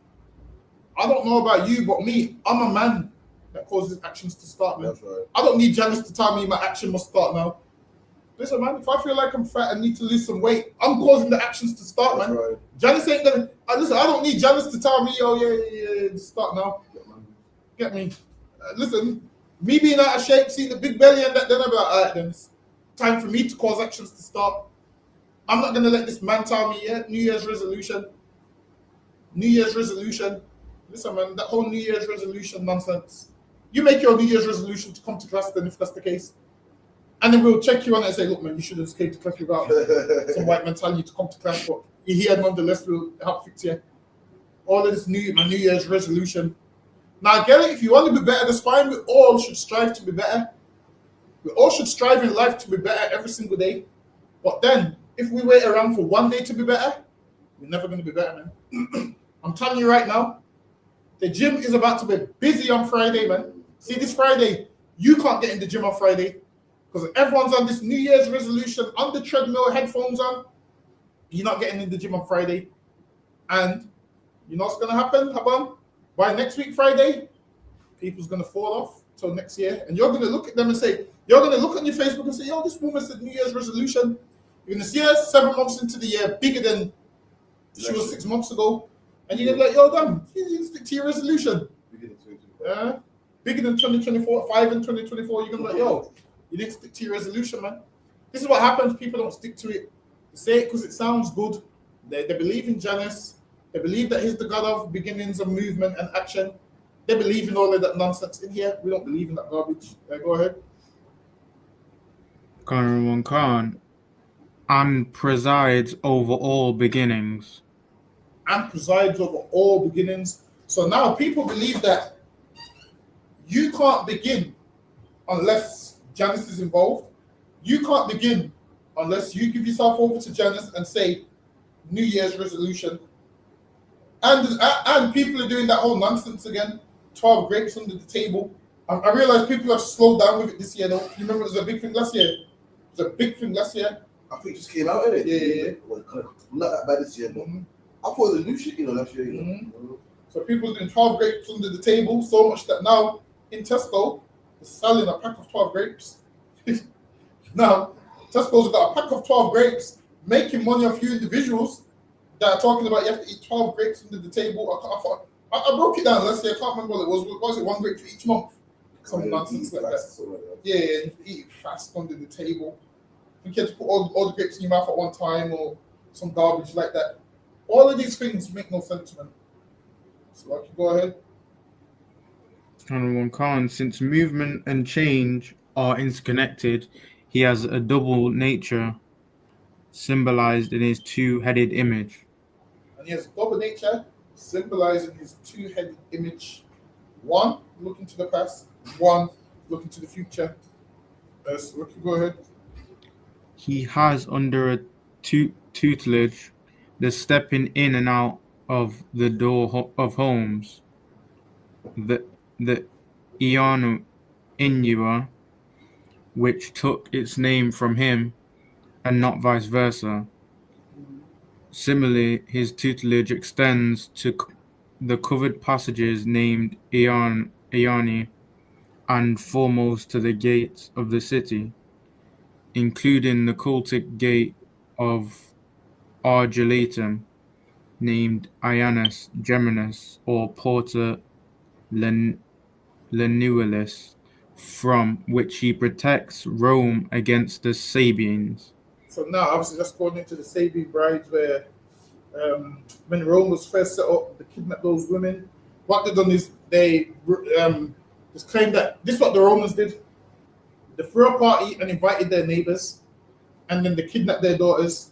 I don't know about you, but me, I'm a man that causes actions to start, man. That's right. I don't need Janus to tell me my action must start now. Listen, man, if I feel like I'm fat and need to lose some weight, I'm causing the actions to start, man. Right. Janus ain't gonna. Listen, I don't need Janus to tell me, oh yeah, start now. Get me? Listen, me being out of shape, see the big belly and that, then I'm like, all right, then it's time for me to cause actions to start. I'm not gonna let this man tell me, New Year's resolution. Listen, man, that whole New Year's resolution nonsense. You make your New Year's resolution to come to class, then if that's the case. And then we'll check you on it and say, look, man, you should have just came to class without some white man telling you to come to class, but you're here nonetheless, we'll help fix you. All of this my New Year's resolution. Now, get it, if you want to be better, that's fine. We all should strive to be better. We all should strive in life to be better every single day. But then, if we wait around for one day to be better, we're never going to be better, man. I'm telling you right now, the gym is about to be busy on Friday, man. See, this Friday, you can't get in the gym on Friday because everyone's on this New Year's resolution on the treadmill, headphones on. You're not getting in the gym on Friday. And you know what's going to happen, Habam? By next week, Friday, people's going to fall off till next year. And you're going to look at them and say, you're going to look on your Facebook and say, yo, this woman said New Year's resolution. You're going to see her 7 months into the year, bigger than she was 6 months ago. And you're going to be like, yo, damn, you didn't stick to your resolution. Bigger than 2024, 5 in 2024. You're going to be like, yo, you didn't stick to your resolution, man. This is what happens. People don't stick to it. They say it because it sounds good. They believe in Janus. They believe that he's the God of beginnings of movement and action. They believe in all of that nonsense in here. We don't believe in that garbage. Go ahead. Khan Khan, and presides over all beginnings. And presides over all beginnings. So now people believe that you can't begin unless Janus is involved. You can't begin unless you give yourself over to Janus and say New Year's resolution. And people are doing that whole nonsense again. 12 grapes under the table. I realize people have slowed down with it this year, though. You remember it was a big thing last year? It was a big thing last year. I think it just came out, innit? Yeah. Well, not that bad this year, though. I thought it was a new shit, last year. So people are doing 12 grapes under the table, so much that now in Tesco, they're selling a pack of 12 grapes. Now, Tesco's got a pack of 12 grapes, making money off you individuals that are talking about you have to eat 12 grapes under the table. I broke it down last year. I can't remember what it was. Was it 1 grape for each month? Some nonsense like that. Yeah, you have to eat it fast under the table. You can't put all the grapes in your mouth at one time or some garbage like that. All of these things make no sense, man. So I can go ahead. Khan, since movement and change are interconnected, he has a double nature symbolized in his two-headed image. And he has double nature symbolizing his two-headed image. One looking to the past, one looking to the future. So we can go ahead. He has under a tutelage the stepping in and out of the door of homes, the Inua, which took its name from him, and not vice versa. Similarly, his tutelage extends to the covered passages named Iani, and foremost to the gates of the city, including the cultic gate of Argelatum, named Ianus Geminus or Porta Lenuelis, from which he protects Rome against the Sabines. So now, obviously, that's going into the Sabine brides, where when Rome was first set up, they kidnapped those women. What they done is they just claimed that this is what the Romans did. They threw a party and invited their neighbors, and then they kidnapped their daughters,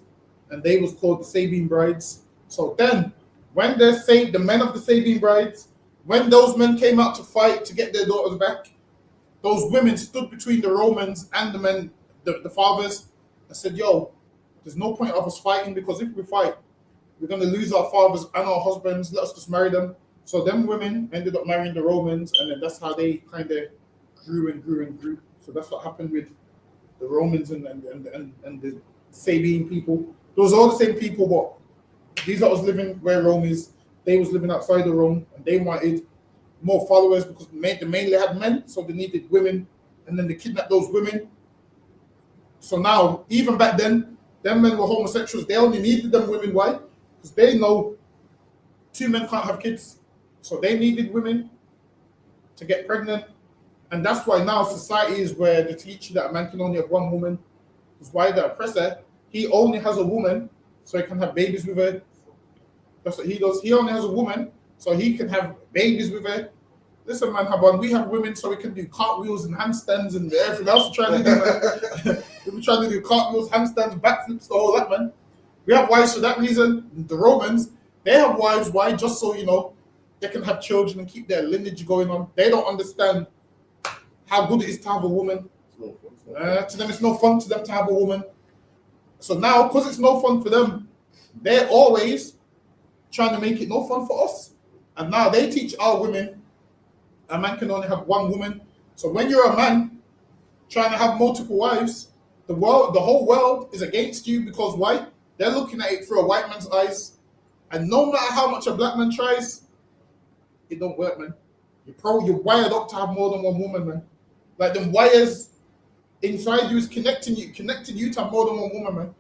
and they was called the Sabine brides. So then, when the men of the Sabine brides, when those men came out to fight to get their daughters back, those women stood between the Romans and the men, the fathers, and said, yo, there's no point of us fighting, because if we fight, we're going to lose our fathers and our husbands. Let's just marry them. So them women ended up marrying the Romans, and then that's how they kind of grew and grew and grew. So that's what happened with the Romans and the Sabine people. Those are all the same people, but these that was living where Rome is, they was living outside of Rome, and they wanted more followers because they mainly had men, so they needed women, and then they kidnapped those women. So now, even back then, them men were homosexuals. They only needed them women. Why? Because they know 2 men can't have kids. So they needed women to get pregnant. And that's why now society is where they teach you that a man can only have one woman. That's why the oppressor, he only has a woman so he can have babies with her. That's what he does. He only has a woman so he can have babies with her. Listen, man, we have women so we can do cartwheels and handstands and everything else we're trying to do, man. We're trying to do cartwheels, handstands, backflips, the whole lot, man. We have wives for that reason. The Romans, they have wives. Why? Just so, they can have children and keep their lineage going on. They don't understand how good it is to have a woman. To them, it's no fun to them to have a woman. So now, because it's no fun for them, they're always trying to make it no fun for us. And now they teach our women a man can only have one woman. So when you're a man trying to have multiple wives, the whole world is against you, because why? They're looking at it through a white man's eyes. And no matter how much a black man tries, it don't work, man. You're wired up to have more than one woman, man. Like them wires inside you is connecting you to have more than one woman, man.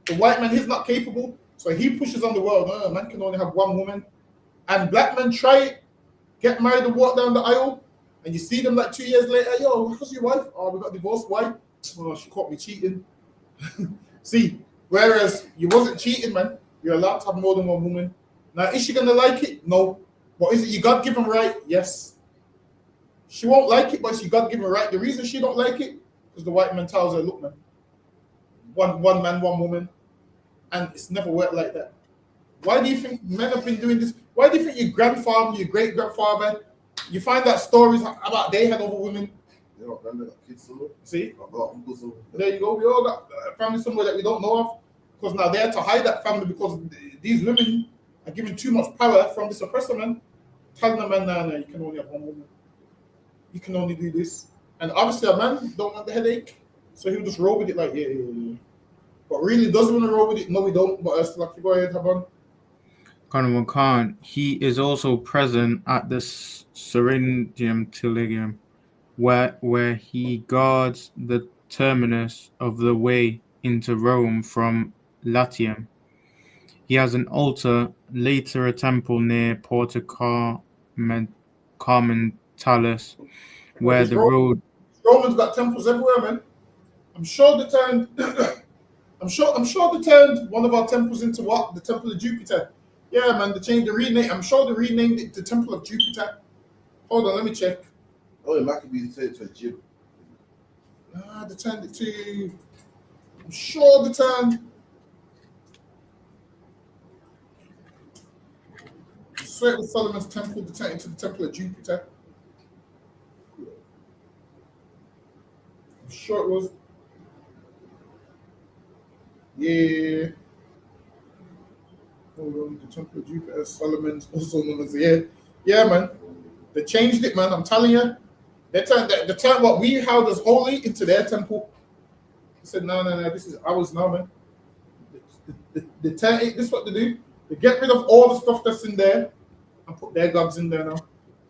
The white man, he's not capable, so he pushes on the world. No, a man can only have one woman. And black men try it, get married and walk down the aisle, and you see them like 2 years later, yo, how's your wife? Oh, we got divorced. Why? Oh, she caught me cheating. See, whereas you wasn't cheating, man. You're allowed to have more than one woman. Now, is she gonna like it? No. But is it your God-given right? Yes. She won't like it, but it's your God-given right. The reason she don't like it is the white man tells her, look, man, one man, one woman, and it's never worked like that. Why do you think men have been doing this? Why do you think your grandfather, your great-grandfather, you find that stories about they had over women? They got family, got kids somewhere. See? Got uncles somewhere. There you go. We all got family somewhere that we don't know of. Because now they had to hide that family because these women are given too much power from this oppressor, man. Telling the man, no, you can only have one woman. You can only do this. And obviously a man don't want the headache. So he'll just roll with it like, yeah. But really, does he want to roll with it? No, we don't. But like, go ahead, Haban. Carnival Khan, he is also present at the Serenium Tiligium, where he guards the terminus of the way into Rome from Latium. He has an altar, later a temple near Porta Carmentalis, where the road. Romans got temples everywhere, man. I'm sure they turned. I'm sure they turned one of our temples into what? The Temple of Jupiter. Yeah, man. They changed the rename. I'm sure they renamed it the Temple of Jupiter. Hold on, let me check. Oh, it might be turned to a gym. They turned it to. I'm sure they turned. I swear it was Solomon's temple. They turned it to the Temple of Jupiter. I'm sure it was. Yeah. Hold on, the Temple of Jupiter, Solomon's, also known as yeah, man. They changed it, man. I'm telling you. They turned what we held as holy into their temple. They said, no, this is ours now, man. They turn it. This is what they do. They get rid of all the stuff that's in there and put their gods in there now.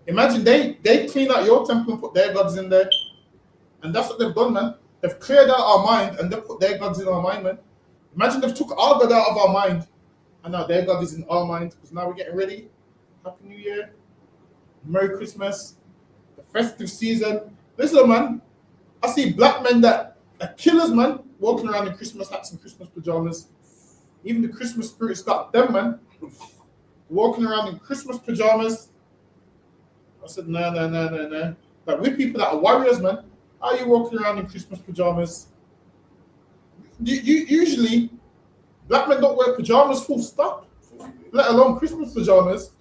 Imagine they clean out your temple and put their gods in there, and that's what they've done, man. They've cleared out our mind and they put their gods in our mind, man. Imagine they've took our God out of our mind, and now their God is in our mind. Because now we're getting ready. Happy New Year, Merry Christmas, the festive season. Listen, man, I see black men that are killers, man, walking around in Christmas hats and Christmas pajamas. Even the Christmas spirit's got them, man, walking around in Christmas pajamas. I said, no. Like, we're people that are warriors, man. How are you walking around in Christmas pajamas? Usually, black men don't wear pajamas full stop, let alone Christmas pajamas.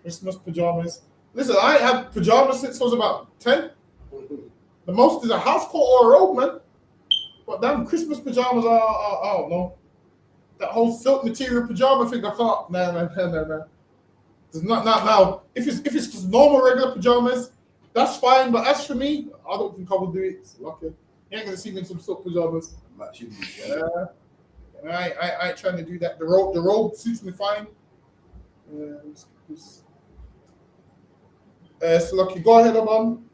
Christmas pajamas. Listen, I ain't had pajamas since I was about 10. The most is a house coat or a robe, man. But damn, Christmas pajamas are I don't know. That whole silk material pajama thing, I can't. No. There's not now. If it's just normal regular pajamas, that's fine. But as for me, I don't think I will do it. It's lucky. You ain't gonna see me in some silk pajamas. I ain't trying to do that. The robe suits me fine. So lucky. Go ahead, Aman.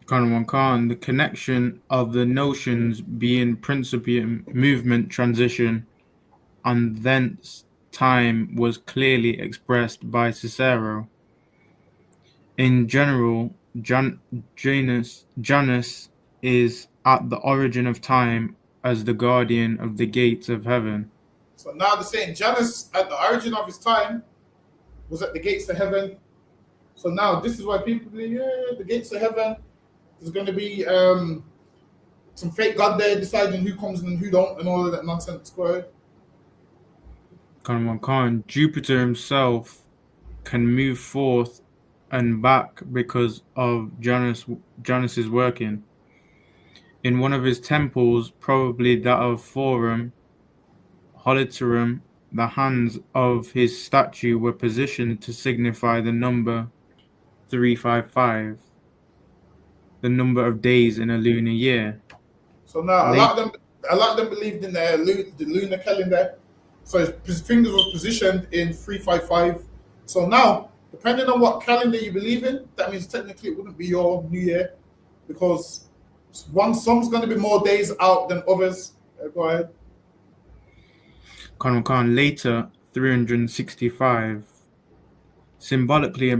Khan, the connection of the notions being principium movement transition and thence time was clearly expressed by Cicero. In general, Janus is at the origin of time as the guardian of the gates of heaven. So now they're saying Janus at the origin of his time was at the gates of heaven. So now this is why people believe, the gates of heaven. There's going to be some fake God there deciding who comes and who don't and all of that nonsense. Go ahead. Khan, Jupiter himself can move forth and back because of Janus's working. In one of his temples, probably that of Forum, Holiterum, the hands of his statue were positioned to signify the number 355. The number of days in a lunar year. So now a lot of them believed in the lunar calendar. So his fingers was positioned in 355. So now, depending on what calendar you believe in, that means technically it wouldn't be your New Year, because some's going to be more days out than others. Go ahead. Khan later 365, symbolically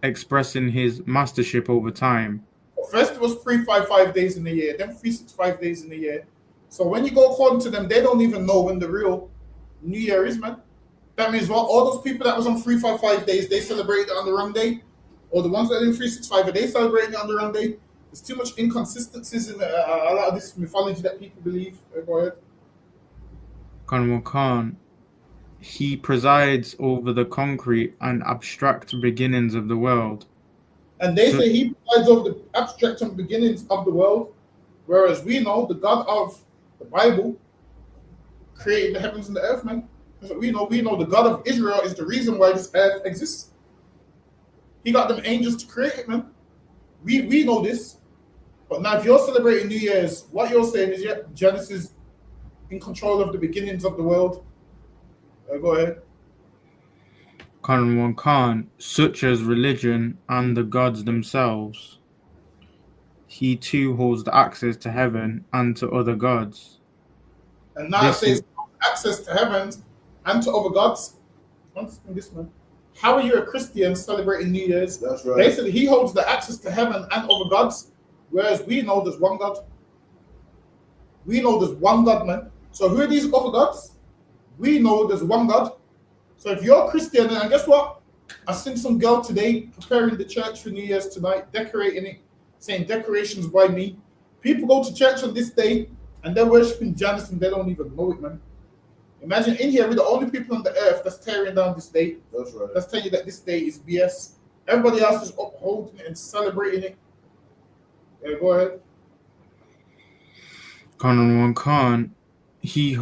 expressing his mastership over time. First it was 355 days in a year, then 365 days in a year. So when you go according to them, they don't even know when the real New Year is, man. That means what all those people that was on 355 days, they celebrate it on the wrong day, or the ones that are in 365, are they celebrating it on the wrong day? There's too much inconsistencies in a lot of this mythology that people believe. Go ahead. Kanwal Khan, he presides over the concrete and abstract beginnings of the world. And they say he presides over the abstract and beginnings of the world, whereas we know the God of the Bible created the heavens and the earth, man. We know the God of Israel is the reason why this earth exists. He got them angels to create it, man. We know this. But now if you're celebrating New Year's, what you're saying is, yeah, Genesis in control of the beginnings of the world. Go ahead. Kanwal Khan, such as religion and the gods themselves. He too holds the access to heaven and to other gods. And now it says access to heavens and to other gods. Understand this, man. How are you a Christian celebrating New Year's? That's right. Basically, he holds the access to heaven and other gods, whereas we know there's one God. We know there's one God, man. So who are these other gods? We know there's one God. So if you're a Christian, and guess what? I seen some girl today preparing the church for New Year's tonight, decorating it, saying decorations by me. People go to church on this day and they're worshiping Janus and they don't even know it, man. Imagine in here, we're the only people on the earth that's tearing down this day. That's right. Let's tell you that this day is BS. Everybody else is upholding it and celebrating it. Yeah, go ahead. Kanwal Khan, he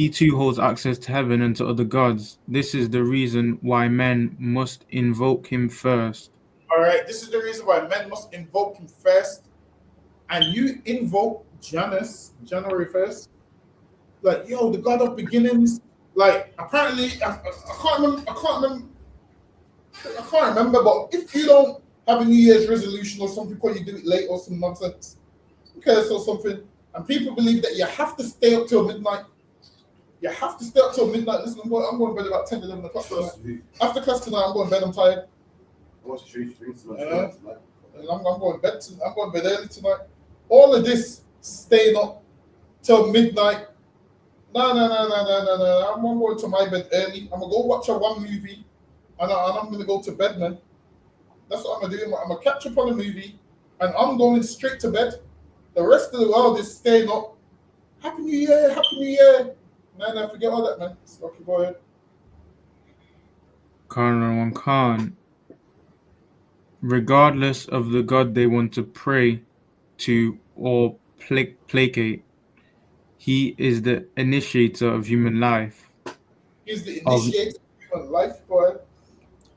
too holds access to heaven and to other gods. This is the reason why men must invoke him first. All right, this is the reason why men must invoke him first. And you invoke Janus, January 1st. Like, yo, the God of beginnings. Like, apparently, I can't remember, but if you don't have a New Year's resolution or something, because you do it late or some nonsense, okay, so something, and people believe that you have to stay up till midnight. You have to stay up till midnight. Listen, I'm going to bed about 10, 11 o'clock tonight. After class tonight, I'm going to bed. I'm tired. I'm going to bed. I'm going to bed early tonight. All of this staying up till midnight. No. I'm going to my bed early. I'm going to go watch one movie, and I'm going to go to bed, man. That's what I'm going to do. I'm going to catch up on a movie, and I'm going straight to bed. The rest of the world is staying up. Happy New Year, Happy New Year. No, forget all that, man. Okay, go ahead. Kanwal Khan, regardless of the god they want to pray to or placate, he is the initiator of human life. He's the initiator of human life, go ahead.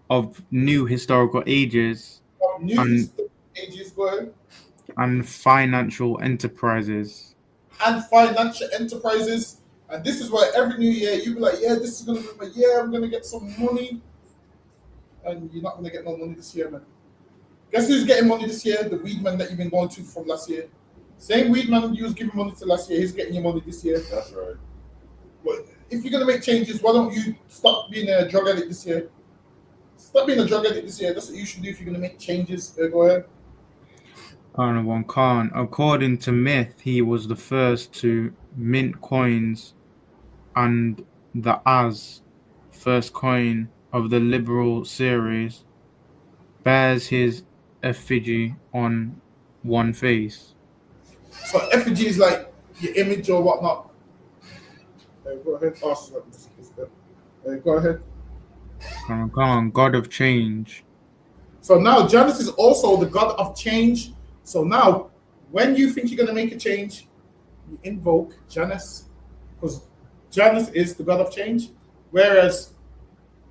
Of new historical ages. Of new historical ages, go ahead. And financial enterprises. And financial enterprises. And this is why every New Year you be like, yeah, this is going to be my year. I'm going to get some money. And you're not going to get no money this year, man. Guess who's getting money this year? The weed man that you've been going to from last year. Same weed man you was giving money to last year. He's getting your money this year. That's right. But if you're going to make changes, why don't you stop being a drug addict this year? Stop being a drug addict this year. That's what you should do if you're going to make changes. Go ahead. Kanwal Khan, according to myth, he was the first to mint coins, and the first coin of the liberal series, bears his effigy on one face. So effigy is like your image or whatnot. Go ahead. Go ahead. Kanwal Khan, God of change. So now Janus is also the God of change. So now, when you think you're going to make a change, you invoke Janus, because Janus is the God of change, whereas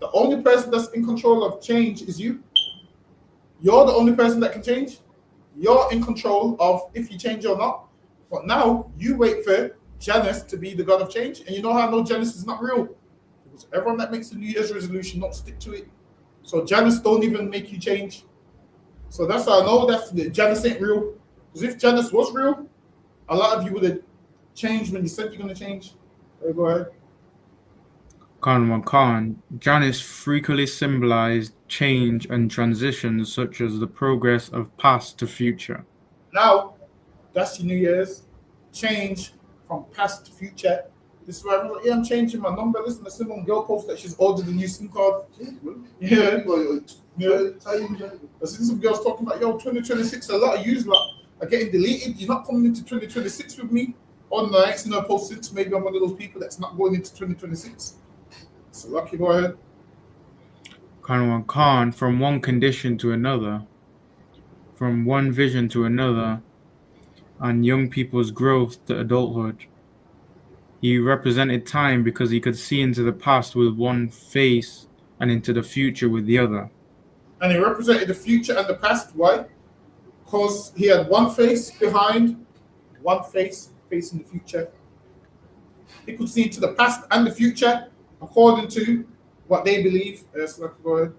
the only person that's in control of change is you. You're the only person that can change. You're in control of if you change or not. But now, you wait for Janus to be the God of change, and you know how I know Janus is not real? Because everyone that makes a New Year's resolution not stick to it. So Janus don't even make you change. So that's how I know that Janus ain't real. Because if Janus was real, a lot of you would have changed when you said you're going to change. Go ahead. Kanwal Khan, Janus frequently symbolized change and transitions such as the progress of past to future. Now, that's your New Year's. change from past to future. This is why I'm like, yeah, I'm changing my number. Listen, the some girl post that she's ordered a new SIM card. Yeah. Yeah. I see some girls talking about, yo, 2026, a lot of yous are getting deleted. You're not coming into 2026 with me. Oh no, I ain't seen her post since. Maybe I'm one of those people that's not going into 2026. So lucky, go ahead. Kanwan Khan, from one condition to another, from one vision to another, and young people's growth to adulthood. He represented time because he could see into the past with one face and into the future with the other. And he represented the future and the past. Why? Because he had one face behind, one face facing the future. He could see into the past and the future according to what they believe. Yes, let's go ahead.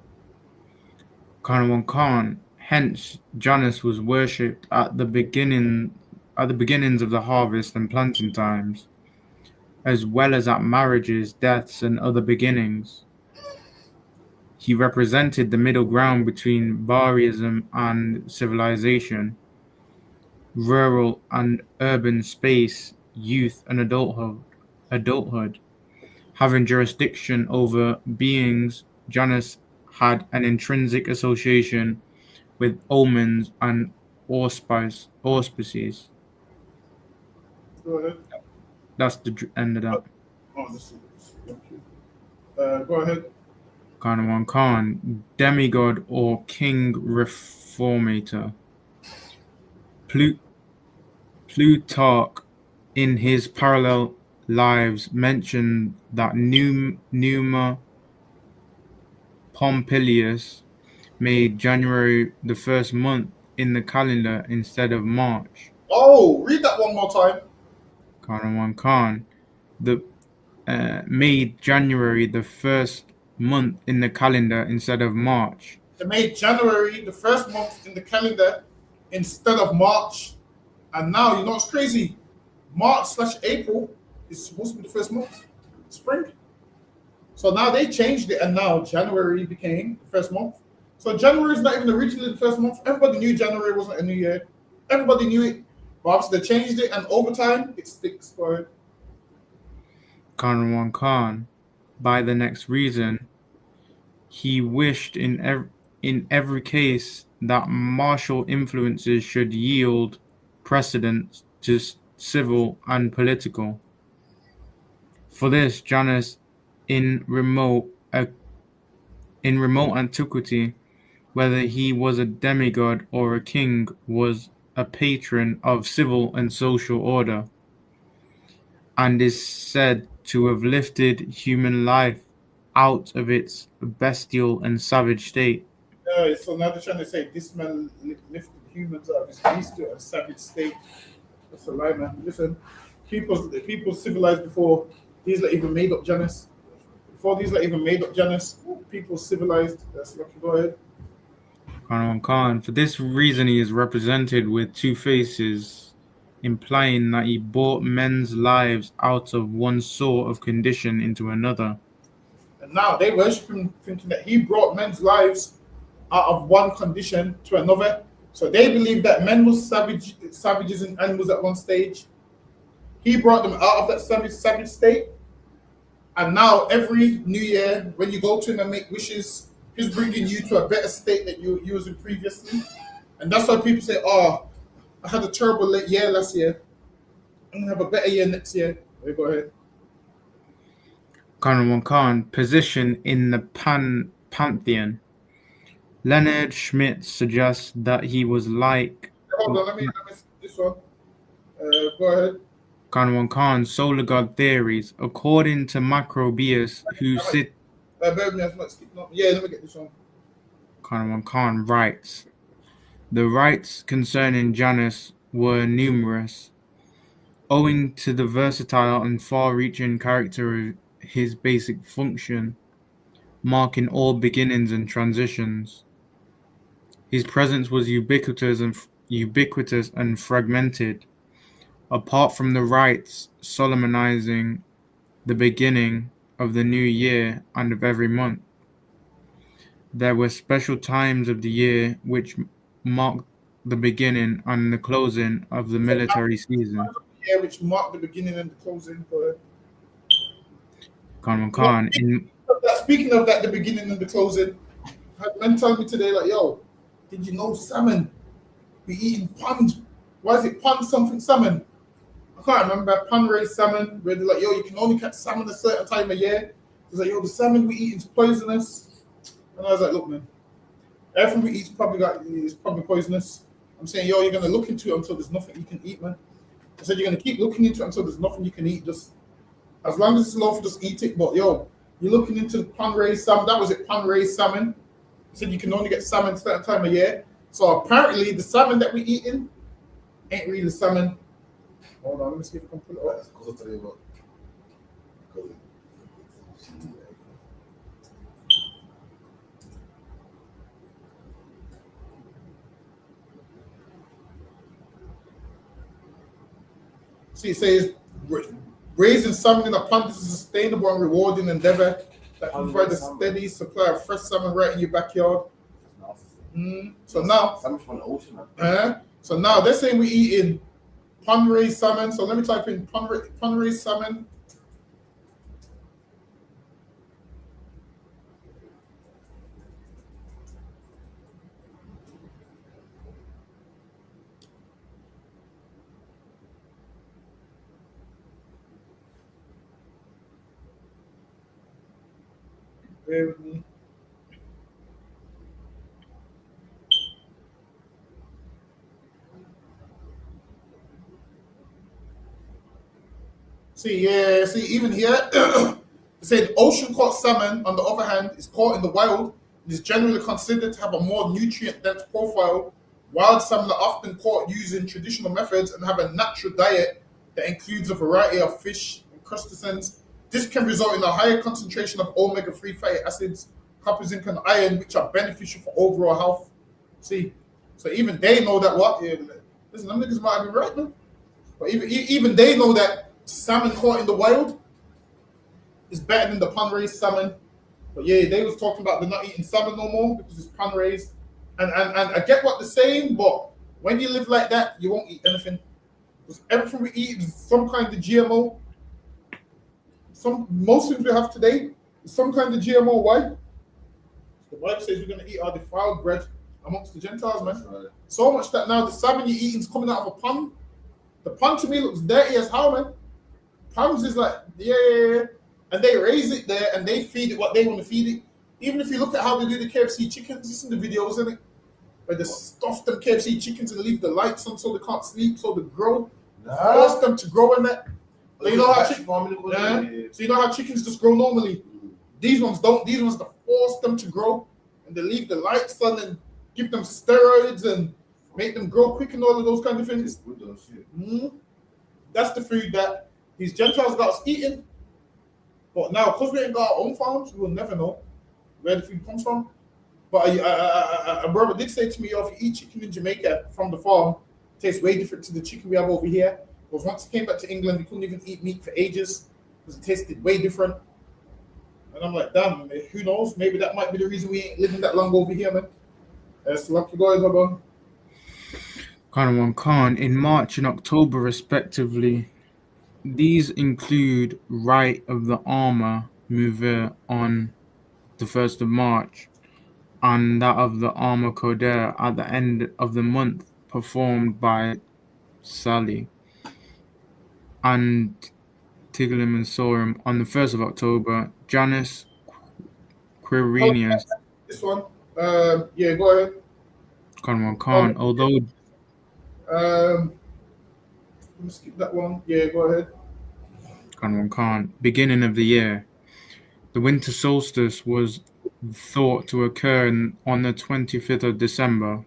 Kanwan Khan, hence Janus was worshipped at the beginnings of the harvest and planting times, as well as at marriages, deaths, and other beginnings. He represented the middle ground between barbarism and civilization, rural and urban space, youth and adulthood. Having jurisdiction over beings, Janus had an intrinsic association with omens and auspices. Go ahead. That's the end of that. Oh, this is go ahead. Kanawan Khan, demigod or king reformator. Plutarch, in his parallel lives, mentioned that Numa Pompilius made January the first month in the calendar instead of March. Oh, read that one more time. Kanawan Khan, made January the first month in the calendar instead of March. They made January the first month in the calendar instead of March. And now, you know what's crazy? March/April is supposed to be the first month, spring. So now they changed it, and now January became the first month. So January is not even originally the first month. Everybody knew January wasn't a new year. Everybody knew it. But obviously they changed it, and over time, it sticks for it. Kanawan Khan, by the next reason, he wished in every case that martial influences should yield precedence to civil and political. For this, Janus, in remote antiquity, whether he was a demigod or a king, was a patron of civil and social order, and is said to have lifted human life out of its bestial and savage state. So now they're trying to say this man lifted humans out of his bestial and savage state. That's a lie, man. Listen, people civilized before these like even made up Janus. Before these like even made up Janus, people civilized. That's lucky. Go ahead. Khan. For this reason, he is represented with two faces, implying that he brought men's lives out of one sort of condition into another. And now they worship him, thinking that he brought men's lives out of one condition to another. So they believe that men were savages and animals at one stage. He brought them out of that savage state. And now every new year, when you go to him and make wishes, he's bringing you to a better state that you was in previously. And that's why people say, oh, I had a terrible year last year. I'm going to have a better year next year. Okay, go ahead. Khan, position in the pantheon. Leonard Schmidt suggests that he was like... Hold on, let me this one. Go ahead. Khan, solar god theories. According to Macrobius, who sit... Yeah, let me get this one. Khan writes, the rites concerning Janus were numerous, owing to the versatile and far-reaching character of his basic function, marking all beginnings and transitions. His presence was ubiquitous and fragmented. Apart from the rites solemnizing the beginning of the new year and of every month, there were special times of the year which marked the beginning and the closing of the military season. year which marked the beginning and the closing. But Khan, speaking of that, the beginning and the closing, I had men telling me today, like, yo, did you know salmon? We eating pond. Why is it pond something salmon? I can't remember. Pond raised salmon, where they're like, yo, you can only catch salmon a certain time of year. It's like, yo, the salmon we eat is poisonous. And I was like, look, man, everything we eat is probably poisonous. I'm saying, yo, you're gonna look into it until there's nothing you can eat, man. I said you're gonna keep looking into it until there's nothing you can eat. Just as long as it's lawful, just eat it. But yo, you're looking into the pond raised salmon. That was it, pond raised salmon. I said you can only get salmon a certain time of year. So apparently the salmon that we eating ain't really salmon. Hold on, let me see if I can pull it up. See, it says raising salmon in a pond is a sustainable and rewarding endeavor that can provide a steady supply of fresh salmon right in your backyard. So now, salmon from the ocean. So now they're saying we're eating pond raised salmon. So let me type in pond raised salmon. Bear with me. See, even here, it said ocean caught salmon, on the other hand, is caught in the wild and is generally considered to have a more nutrient-dense profile. Wild salmon are often caught using traditional methods and have a natural diet that includes a variety of fish and crustaceans. This can result in a higher concentration of omega-3 fatty acids, copper, zinc, and iron, which are beneficial for overall health. See, so even they know that what? Yeah, listen, them niggas might be right, man. But even they know that salmon caught in the wild is better than the pond raised salmon. But yeah, they was talking about they're not eating salmon no more because it's pond raised. And I get what they're saying, but when you live like that, you won't eat anything. Because everything we eat is some kind of GMO. Most things we have today is some kind of GMO. Why? The Bible says we're going to eat our defiled bread amongst the Gentiles, man. Right. So much that now the salmon you're eating is coming out of a pond. The pond to me looks dirty as how, man. Ponds is like, yeah, and they raise it there and they feed it what they want to feed it. Even if you look at how they do the KFC chickens, you see the videos, isn't it? Where they stuff them KFC chickens and leave the lights on so they can't sleep, so they grow. Force them to grow in that. So you know how so you know how chickens just grow normally. These ones don't. These ones to force them to grow, and they leave the lights on and give them steroids and make them grow quick and all of those kind of things. That's the food that these Gentiles got us eating. But now, because we ain't got our own farms, we will never know where the food comes from. But a brother did say to me, if you eat chicken in Jamaica from the farm, it tastes way different to the chicken we have over here. Because once he came back to England, we couldn't even eat meat for ages because it tasted way different. And I'm like, damn, who knows? Maybe that might be the reason we ain't living that long over here, man. So lucky guys, hold on. Khan, in March and October, respectively. These include Rite of the Armor Mover on the 1st of March and that of the Armor Coder at the end of the month, performed by Sally and Tiglim and Sorum on the 1st of October. Janus Quirinius. This one. Yeah, go ahead. Khan, although. Let me skip that one. Yeah, go ahead. Khan. Beginning of the year. The winter solstice was thought to occur on the 25th of December.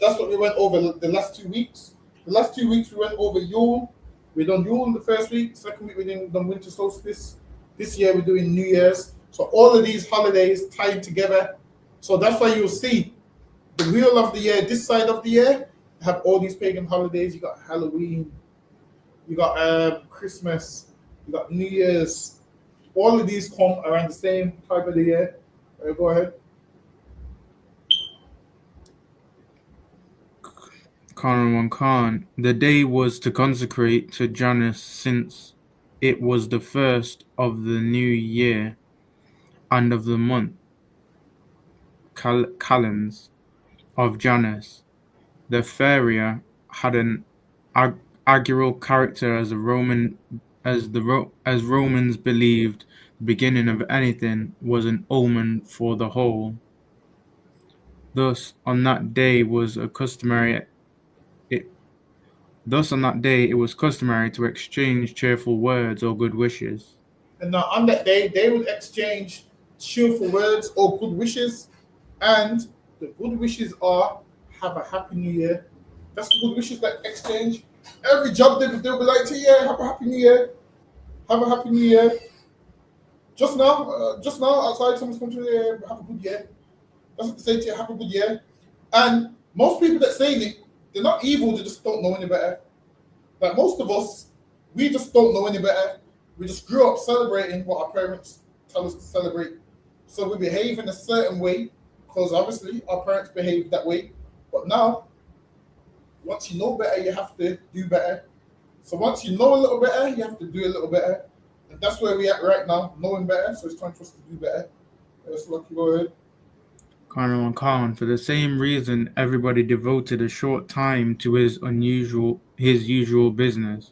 That's what we went over the last 2 weeks. The last 2 weeks we went over Yule. We done Yule the first week. Second week we done winter solstice. This year we're doing New Year's. So all of these holidays tied together. So that's why you'll see the wheel of the year, this side of the year, have all these pagan holidays. You got Halloween, you got Christmas, you got New Year's. All of these come around the same time of the year. Go ahead. Khan Khan. The day was to consecrate to Janus since it was the first of the new year and of the month calends of Janus. The Feria had an augural character as a Roman as Romans believed the beginning of anything was an omen for the whole. Thus on that day was a customary it Thus on that day it was customary to exchange cheerful words or good wishes. And now on that day, they would exchange cheerful words or good wishes. And the good wishes are have a happy new year. That's the good wishes that exchange. Every job they'll be like to yeah, have a happy new year. Have a happy new year. Just now, outside someone's come to have a good year. That's what they say to you, have a good year. And most people that say it, they're not evil, they just don't know any better. Like most of us, we just don't know any better. We just grew up celebrating what our parents tell us to celebrate. So we behave in a certain way because obviously our parents behave that way. But now, once you know better, you have to do better. So once you know a little better, you have to do a little better. And that's where we're at right now, knowing better. So it's time for us to do better. Let's lucky go ahead. Khan. For the same reason, everybody devoted a short time to his usual business.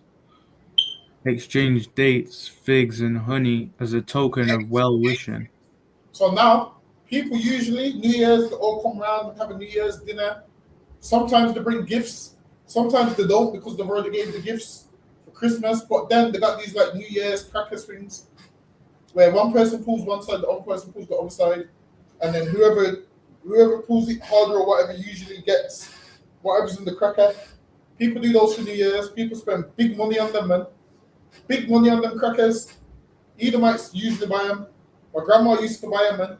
Exchanged dates, figs, and honey as a token of well wishing. So now, people usually, New Year's, they all come around and have a New Year's dinner. Sometimes they bring gifts. Sometimes they don't because they've already gave the gifts for Christmas. But then they got these like New Year's crackers things where one person pulls one side, the other person pulls the other side. And then whoever pulls it harder or whatever usually gets whatever's in the cracker. People do those for New Year's. People spend big money on them, man. Big money on them crackers. Edomites usually buy them. My grandma used to buy them, man.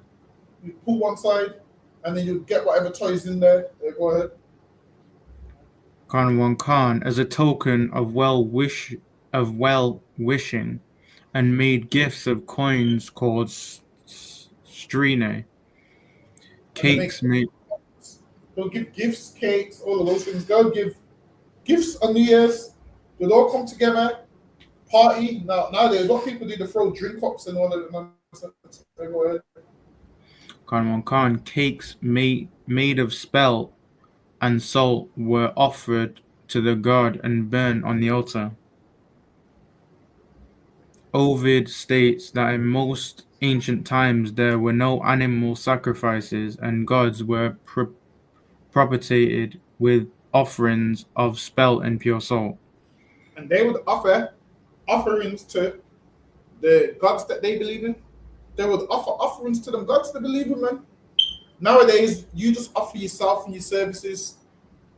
You pull one side, and then you get whatever toys in there. Go ahead. Khan as a token of well wishing, and made gifts of coins called strine. Cakes made. They'll give gifts, cakes, all of those things. They'll give gifts on New Year's. They'll all come together, party. Nowadays, what people do, they throw drink ups and all of that nonsense. Go ahead. Khan cakes made of spelt and salt were offered to the god and burned on the altar. Ovid states that in most ancient times there were no animal sacrifices and gods were propitiated with offerings of spelt and pure salt. And they would offer offerings to the gods that they believe in. They would offer offerings to them gods they believe in, man. Nowadays, you just offer yourself and your services.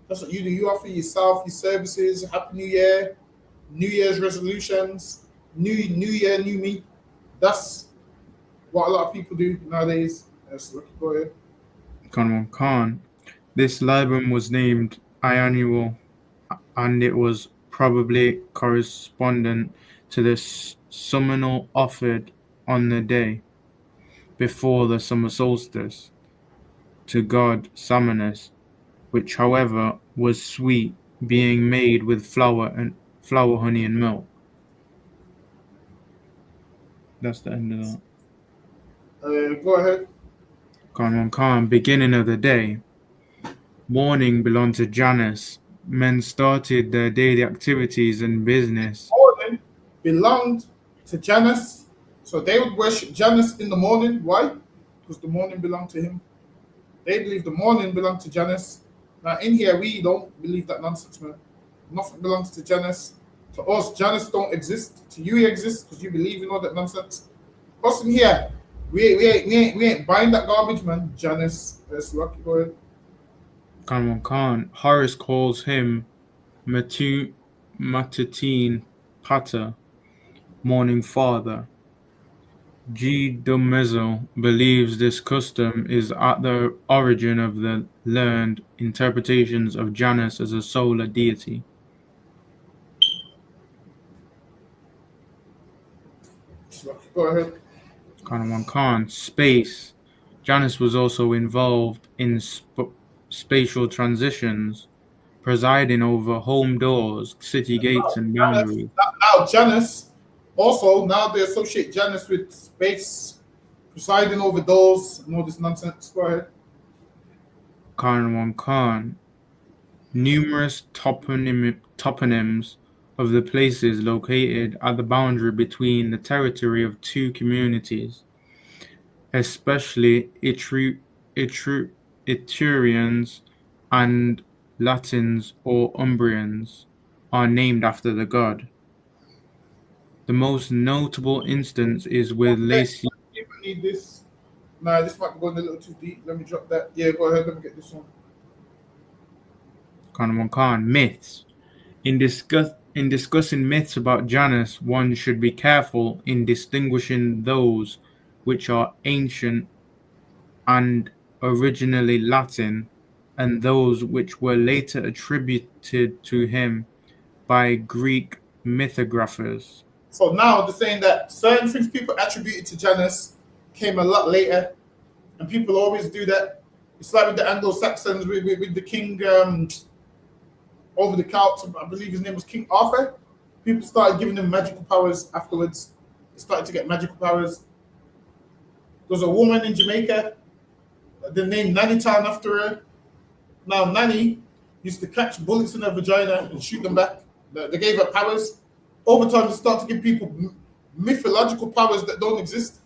That's what you do. You offer yourself, your services, Happy New Year, New Year's resolutions, New Year, new me. That's what a lot of people do nowadays. So go ahead. Khan. This libum was named Iannual, and it was probably correspondent to the summonal offered on the day before the summer solstice to god Samanus, which, however, was sweet, being made with flour, honey, and milk. That's the end of that. Go ahead. Khan. Beginning of the day. Morning belonged to Janus. Men started their daily activities and business. Morning belonged to Janus. So they would worship Janus in the morning. Why? Because the morning belonged to him. They believe the morning belonged to Janus. Now in here, we don't believe that nonsense, man. Nothing belongs to Janus. To us, Janus don't exist. To you, he exists because you believe in all that nonsense. Us in here, we ain't buying that garbage, man. Janus, let's lucky. Go ahead. Khan. Horace calls him Matutine Pater, morning father. G. Dumezzo believes this custom is at the origin of the learned interpretations of Janus as a solar deity. Go ahead. Khan. Space. Janus was also involved in spatial transitions, presiding over home doors, city gates, and boundaries. Now Janus, also now they associate Janus with space, presiding over those and all this nonsense. Go ahead. Khan. Numerous toponyms of the places located at the boundary between the territory of two communities, especially Etrurians and Latins or Umbrians, are named after the god. The most notable instance is with Lacey. People need this. Nah, this might be going a little too deep. Let me drop that. Yeah, go ahead. Let me get this one. Khan. Myths. In discussing myths about Janus, one should be careful in distinguishing those which are ancient and originally Latin, and those which were later attributed to him by Greek mythographers. So now they're saying that certain things people attributed to Janus came a lot later, and people always do that. It's like with the Anglo-Saxons, with the king over the Celts, I believe his name was King Arthur. People started giving him magical powers afterwards. They started to get magical powers. There's a woman in Jamaica, they named Nanny Town after her. Now Nanny used to catch bullets in her vagina and shoot them back. They gave her powers. Over time, they start to give people mythological powers that don't exist.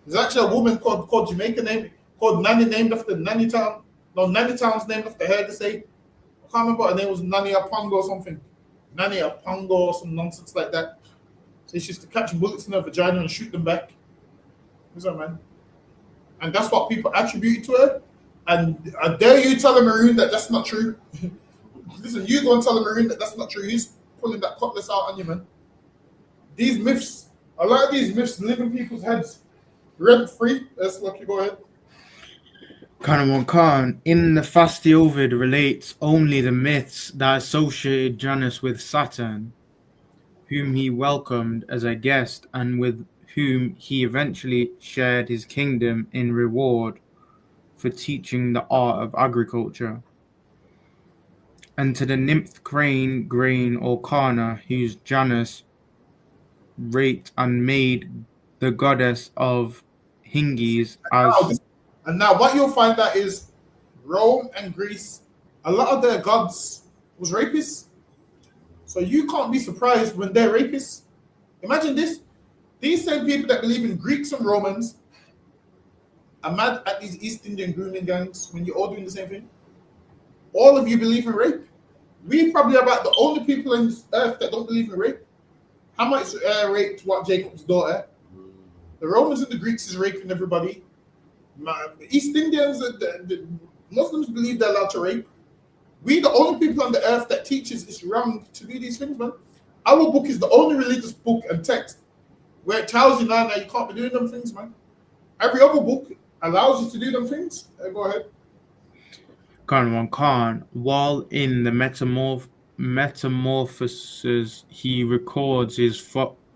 There's actually a woman called Jamaica called Nanny, named after Nanny Town. No, Nanny Town's named after her. They say, I can't remember, her name was Nanny Apongo or something. Nanny Apongo or some nonsense like that. So she used to catch bullets in her vagina and shoot them back. Who's that, man? And that's what people attribute to her. And I dare you tell a Maroon that that's not true. Listen, you go and tell a Maroon that that's not true. He's pulling that cutlass out on you, man. These myths, a lot of these myths live in people's heads rent free. Let's look, you go ahead. Khan. In the Fasti Ovid relates only the myths that associated Janus with Saturn, whom he welcomed as a guest and with whom he eventually shared his kingdom in reward for teaching the art of agriculture. And to the nymph Crane, Grain, or Kana, whose Janus raped and made the goddess of Hingis as... And now what you'll find out is Rome and Greece, a lot of their gods was rapists. So you can't be surprised when they're rapists. Imagine this. These same people that believe in Greeks and Romans are mad at these East Indian grooming gangs when you're all doing the same thing. All of you believe in rape. We probably are about the only people on this earth that don't believe in rape. How much raped what Jacob's daughter? The Romans and the Greeks is raping everybody. The East Indians, the Muslims believe they're allowed to rape. We the only people on the earth that teaches it's wrong to do these things, man. Our book is the only religious book and text where it tells you now you can't be doing them things, man. Every other book allows you to do them things. Go ahead. Khan. While in the Metamorphoses, he records his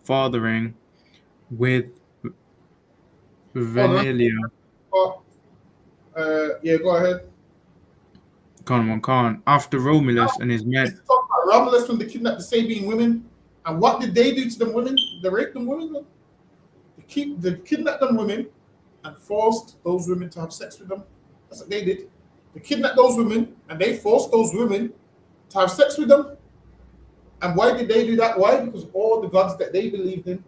fathering with Vanilia. Yeah, go ahead. Khan. After Romulus and his men. Talk about Romulus when they kidnapped the Sabine women. And what did they do to them women? They raped them women. They kidnapped them women and forced those women to have sex with them. That's what they did. They kidnapped those women and they forced those women to have sex with them. And why did they do that? Why? Because all the gods that they believed in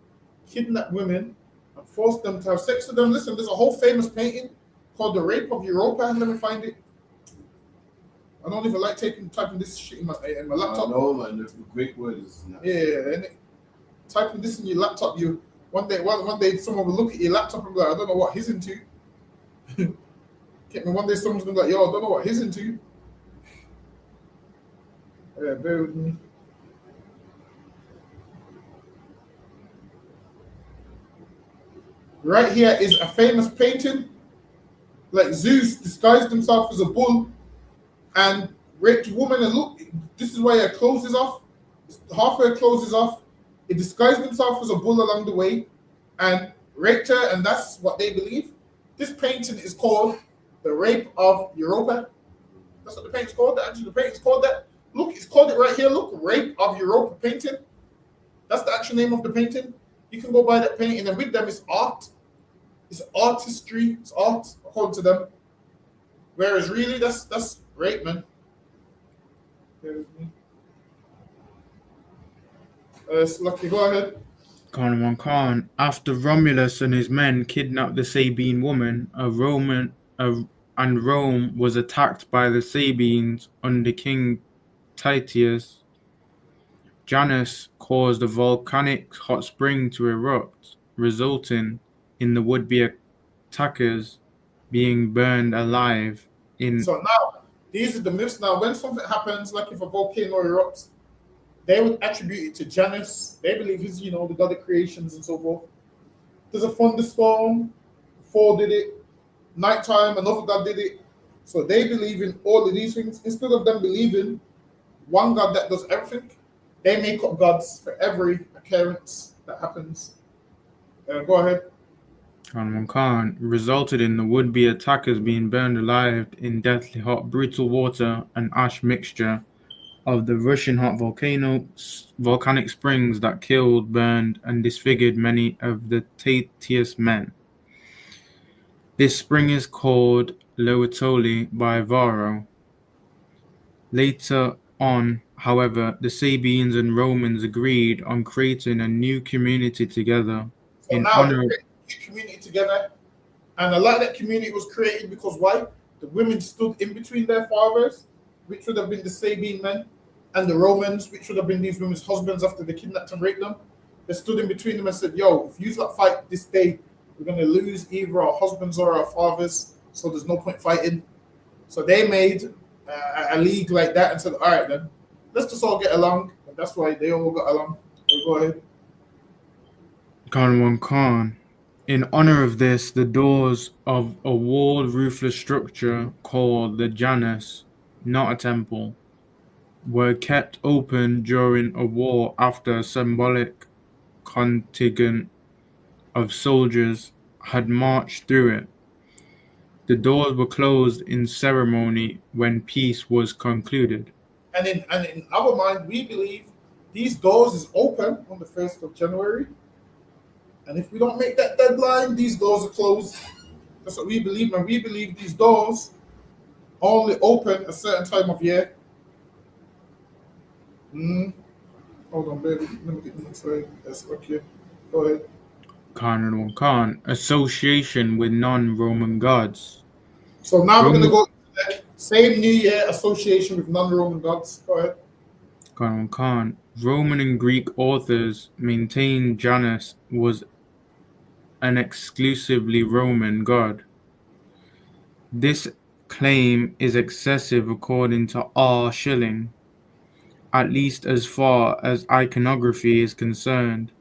kidnapped women and forced them to have sex with them. Listen, there's a whole famous painting called The Rape of Europa. Let me find it. I don't even like typing this shit in my laptop. No, man, the Greek word is nuts. Yeah, and typing this in your laptop, one day someone will look at your laptop and be like, I don't know what he's into. One day someone's gonna be like, yo, I don't know what he's into. Yeah, bear with me. Right here is a famous painting, like Zeus disguised himself as a bull and raped a woman. And look, this is why her clothes is off. Half her clothes is off. He disguised himself as a bull along the way and raped her, and that's what they believe. This painting is called The Rape of Europa. That's what the painting's called. Actually, the painting's called that. Look, it's called it right here. Look, Rape of Europa painting. That's the actual name of the painting. You can go buy that painting, and with them, it's art. It's artistry. It's art, according to them. Whereas really, that's rape, man. Bear with me. Lucky, go ahead. Khan. After Romulus and his men kidnapped the Sabine woman, and Rome was attacked by the Sabines under King Titius, Janus caused a volcanic hot spring to erupt, resulting in the would-be attackers being burned alive in. So now, these are the myths. Now, when something happens, like if a volcano erupts, they would attribute it to Janus. They believe he's, the god of creations and so forth. There's a thunderstorm, Thor did it. Nighttime, another god did it. So they believe in all of these things. Instead of them believing one god that does everything, they make up gods for every occurrence that happens. Go ahead. Khan resulted in the would-be attackers being burned alive in deathly hot brutal water and ash mixture of the Russian hot volcanic springs that killed, burned, and disfigured many of the Tatius men. This spring is called Loetoli by Varro. Later on, however, the Sabines and Romans agreed on creating a new community together So in now honor they create a new community together, and a lot of that community was created because why? The women stood in between their fathers, which would have been the Sabine men, and the Romans, which would have been these women's husbands after they kidnapped and raped them. They stood in between them and said, "Yo, if you not fight this day, we're going to lose either our husbands or our fathers, so there's no point fighting." So they made a league like that and said, "All right, then, let's just all get along." And that's why they all got along. So go ahead. Khan. In honor of this, the doors of a walled roofless structure called the Janus, not a temple, were kept open during a war after a symbolic contingent of soldiers had marched through it. The doors were closed in ceremony when peace was concluded. And in our mind, we believe these doors is open on the 1st of January. And if we don't make that deadline, these doors are closed. That's what we believe. And we believe these doors only open a certain time of year. Hold on, baby. Let me get the next slide. Yes, okay. Go ahead. Khan. Association with non-Roman gods. So now we're going to go to the same New Year association with non-Roman gods. Go ahead. Khan. Roman and Greek authors maintain Janus was an exclusively Roman god. This claim is excessive according to R. Schilling, at least as far as iconography is concerned.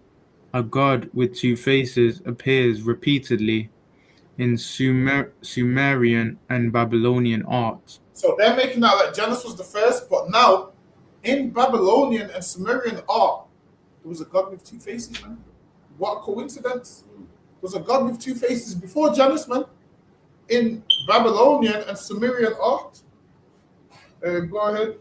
A god with two faces appears repeatedly in Sumerian and Babylonian art. So they're making out like Janus was the first, but now in Babylonian and Sumerian art, there was a god with two faces, man. What a coincidence. There was a god with two faces before Janus, man. In Babylonian and Sumerian art. Go ahead.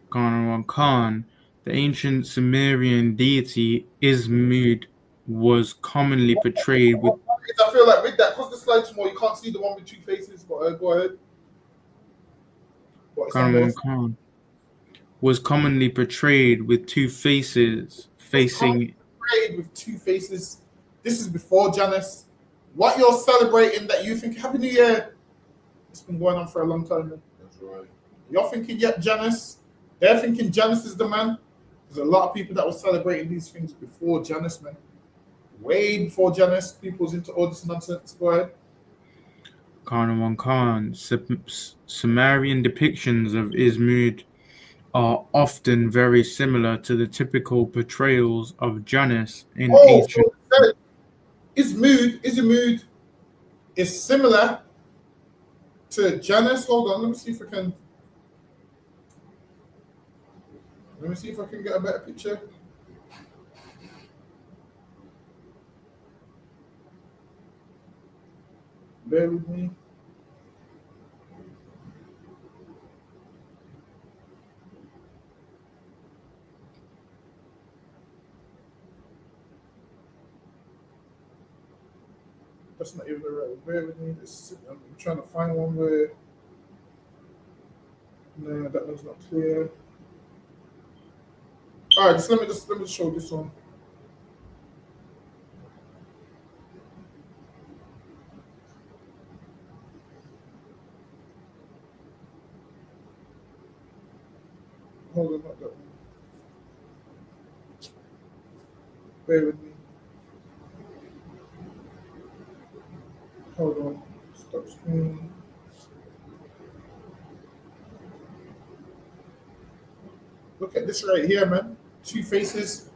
Khan. The ancient Sumerian deity Ismud was commonly portrayed with. I feel like with that, because the slide's more, you can't see the one with two faces, but go ahead. Khan was commonly portrayed with two faces facing. Portrayed with two faces. This is before Janus. What you're celebrating that you think Happy New Year, it's been going on for a long time. Man. That's right. You're thinking, yep, Janus. They're thinking Janus is the man. There's a lot of people that were celebrating these things before Janus, man. Way before Janus, people was into all this nonsense. Go ahead. Khan. Sumerian depictions of Ismud are often very similar to the typical portrayals of Janus in ancient. So Ismud is similar to Janus. Hold on, let me see if I can get a better picture. Bear with me. That's not even the right. Bear with me. I'm trying to find one where. No, that one's not clear. All right, let me show this one. Hold on, not that one. Bear with me. Hold on. Stop screen. Look at this right here, man. Two faces.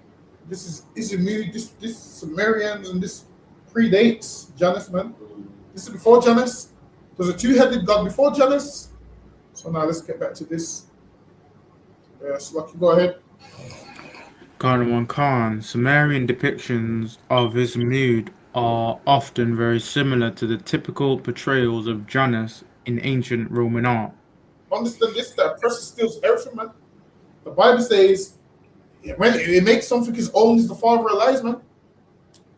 This is Isumud. This Sumerians, and this predates Janus, man. This is before Janus. There's a two-headed god before Janus. So now let's get back to this. Slucky, go ahead. Khan Khan, Sumerian depictions of his mood are often very similar to the typical portrayals of Janus in ancient Roman art. Understand this, the oppressor steals everything, man. The Bible says when it makes something his own, is the father of lies, man.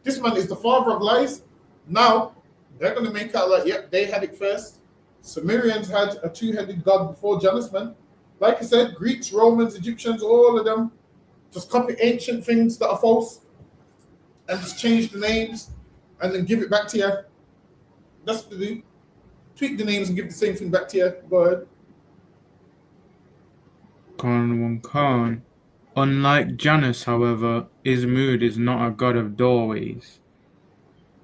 This man is the father of lies. Now, they're going to make out like, yep, they had it first. Sumerians had a two-headed god before Janus, man. Like I said, Greeks, Romans, Egyptians, all of them just copy ancient things that are false and just change the names and then give it back to you. That's what they do. Tweak the names and give the same thing back to you. Go ahead. Khan. Unlike Janus, however, Ismud is not a god of doorways.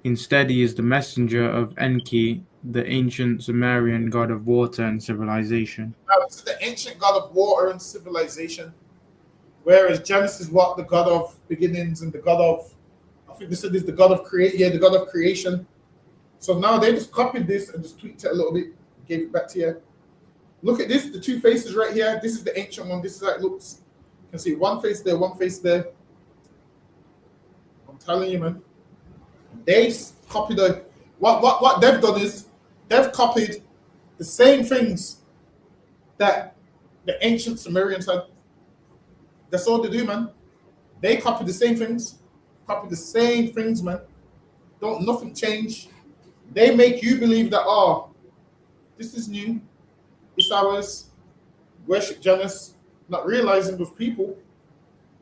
Instead, he is the messenger of Enki, the ancient Sumerian god of water and civilization. Now, this is the ancient god of water and civilization, whereas Janus is what? The god of beginnings and the god of, I think this is the god of the god of creation. So now they just copied this and just tweaked it a little bit, gave it back to you. Look at this, the two faces right here. This is the ancient one. This is how it looks. You can see one face there, one face there. I'm telling you, man. They copied what they've done is they've copied the same things that the ancient Sumerians had. That's all they do, man. They copy the same things. Copy the same things, man. Don't nothing change. They make you believe that, oh, this is new. It's ours. Worship Janus. Not realizing those people,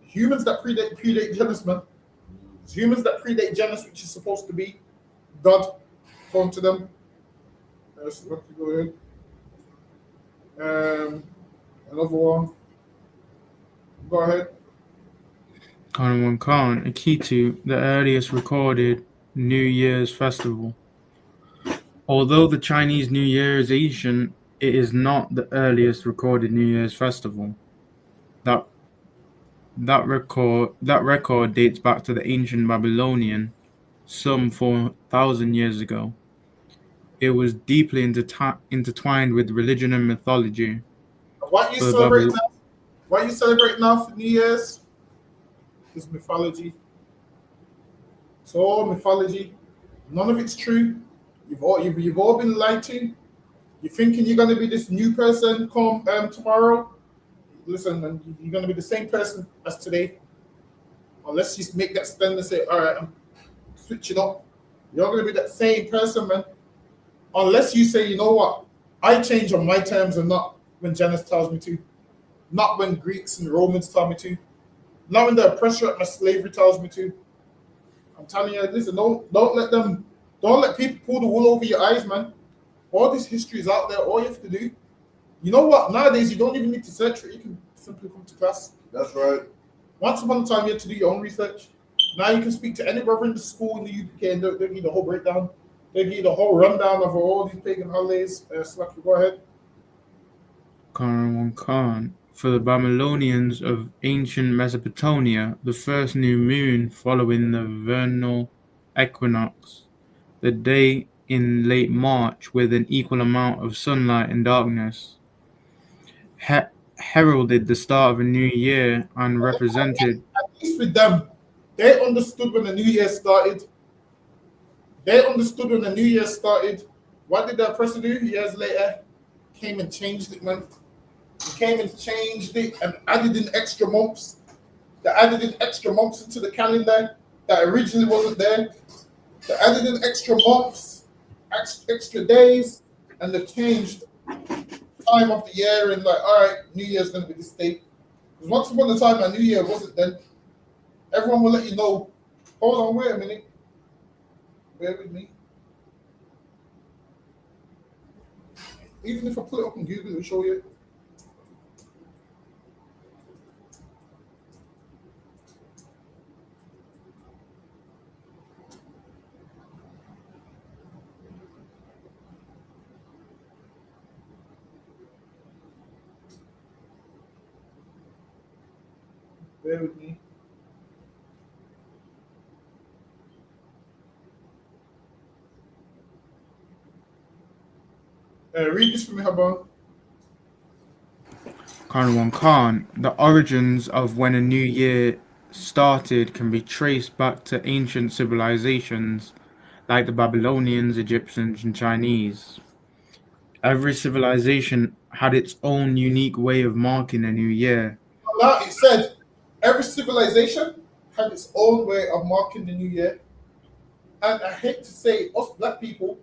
humans that predate Janus, man. It's humans that predate Janus, which is supposed to be God, according to them. Let's go ahead. Another one. Go ahead. Khan Akitu, the earliest recorded New Year's festival. Although the Chinese New Year is ancient, it is not the earliest recorded New Year's festival. That record dates back to the ancient Babylonian, some 4,000 years ago. It was deeply intertwined with religion and mythology. What you celebrate now? What you celebrate now for New Year's? Is mythology. It's all mythology. None of it's true. You've all been lied to. You're thinking you're gonna be this new person come tomorrow. Listen, man, you're gonna be the same person as today. Unless you make that stand and say, all right, I'm switching up. You're gonna be that same person, man. Unless you say, you know what, I change on my terms and not when Janus tells me to. Not when Greeks and Romans tell me to. Not when the oppressor at my slavery tells me to. I'm telling you, listen, don't let people pull the wool over your eyes, man. All this history is out there. All you have to do, you know what? Nowadays, you don't even need to search for it. You can simply come to class. That's right. Once upon a time, you had to do your own research. Now you can speak to any brother in the school in the UPK and they'll give you the whole breakdown. They'll give you the whole rundown of all these pagan holidays. Slacky, go ahead. Khan. For the Babylonians of ancient Mesopotamia, the first new moon following the vernal equinox, the day in late March with an equal amount of sunlight and darkness, heralded the start of a new year and represented. At least with them, they understood when the new year started. What did the oppressor do years later? Came and changed it, man. He came and changed it and added in extra months. They added in extra months into the calendar that originally wasn't there. They added in extra months, extra days, and they changed time of the year and like, all right, New Year's gonna be this date. Because once upon a time, New Year wasn't then. Everyone will let you know. Hold on, wait a minute. Bear with me. Even if I put it up on Google, it'll show you. Bear with me. Read this for me, Haban. Khan Khan, the origins of when a new year started can be traced back to ancient civilizations like the Babylonians, Egyptians, and Chinese. Every civilization had its own unique way of marking a new year. Now it said every civilization had its own way of marking the new year. And I hate to say, us black people,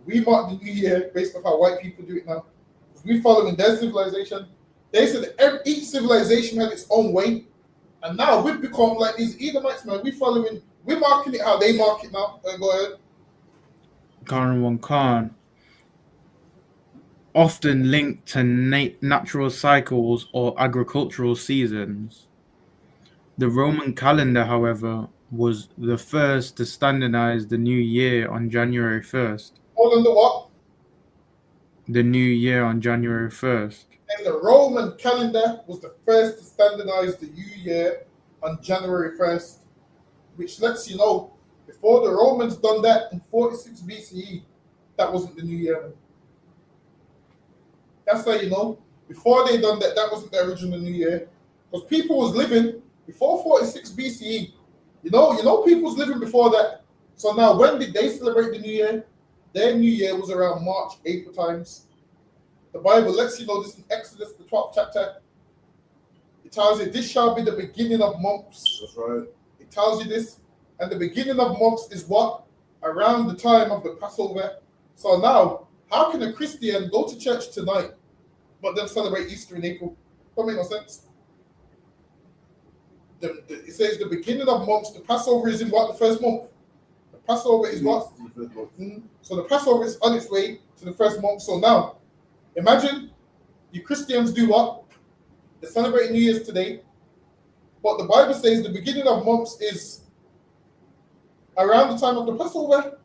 we mark the new year based on how white people do it now. We following their civilization. They said each civilization had its own way. And now we've become like these Edomites, man. We're marking it how they mark it now. Go ahead. Khan, often linked to natural cycles or agricultural seasons. The Roman calendar, however, was the first to standardize the new year on January 1st. Hold on, the what? The new year on January 1st. And the Roman calendar was the first to standardize the new year on January 1st, which lets you know, before the Romans done that in 46 BCE, that wasn't the new year. That's how you know. Before they done that, that wasn't the original new year. Because people was living before 46 BCE. You know people was living before that. So now when did they celebrate the new year? Their new year was around March, April times. The Bible lets you know this in Exodus, the 12th chapter. It tells you this shall be the beginning of months. That's right. It tells you this. And the beginning of months is what? Around the time of the Passover. So now, how can a Christian go to church tonight but then celebrate Easter in April? Don't make no sense. It says the beginning of months. The Passover is in what? The first month. The Passover is what? So the Passover is on its way to the first month. So now, imagine you Christians do what? They celebrate New Year's today. But the Bible says the beginning of months is around the time of the Passover.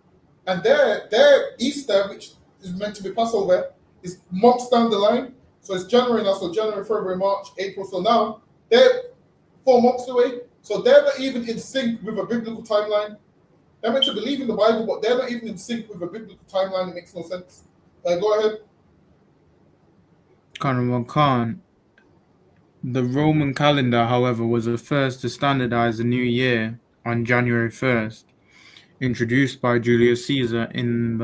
And their Easter, which is meant to be Passover, is months down the line. So it's January now. So January, February, March, April. So now they're 4 months away. So they're not even in sync with a biblical timeline. They're meant to believe in the Bible, but they're not even in sync with a biblical timeline. It makes no sense. Go ahead. Khan. The Roman calendar, however, was the first to standardize the new year on January 1st, introduced by Julius Caesar in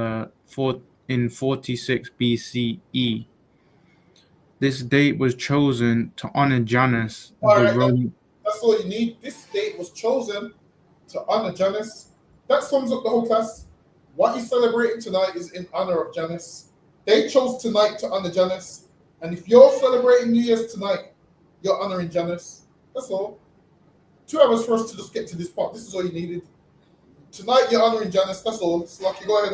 46 BCE. This date was chosen to honor Janus, Roman. That's all you need. This date was chosen to honor Janus. That sums up the whole class. What you're celebrating tonight is in honor of Janus. They chose tonight to honor Janus. And if you're celebrating New Year's tonight, you're honoring Janus. That's all. 2 hours for us to just get to this part. This is all you needed. Tonight you're honoring Janus. That's all. It's lucky. Go ahead,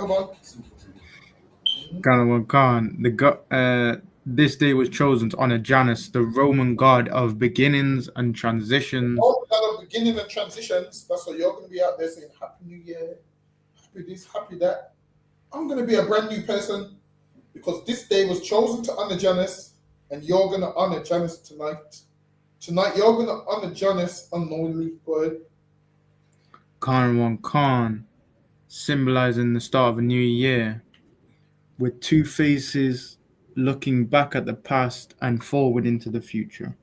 Khan. This day was chosen to honor Janus, the Roman god of beginnings and transitions. Oh, god of beginning and transitions. That's what you're going to be out there saying, Happy New Year, happy this, happy that. I'm going to be a brand new person because this day was chosen to honor Janus, and you're going to honor Janus tonight. Tonight, you're going to honor Janus unknowingly. Go ahead. Khan, symbolizing the start of a new year, with 2 faces looking back at the past and forward into the future.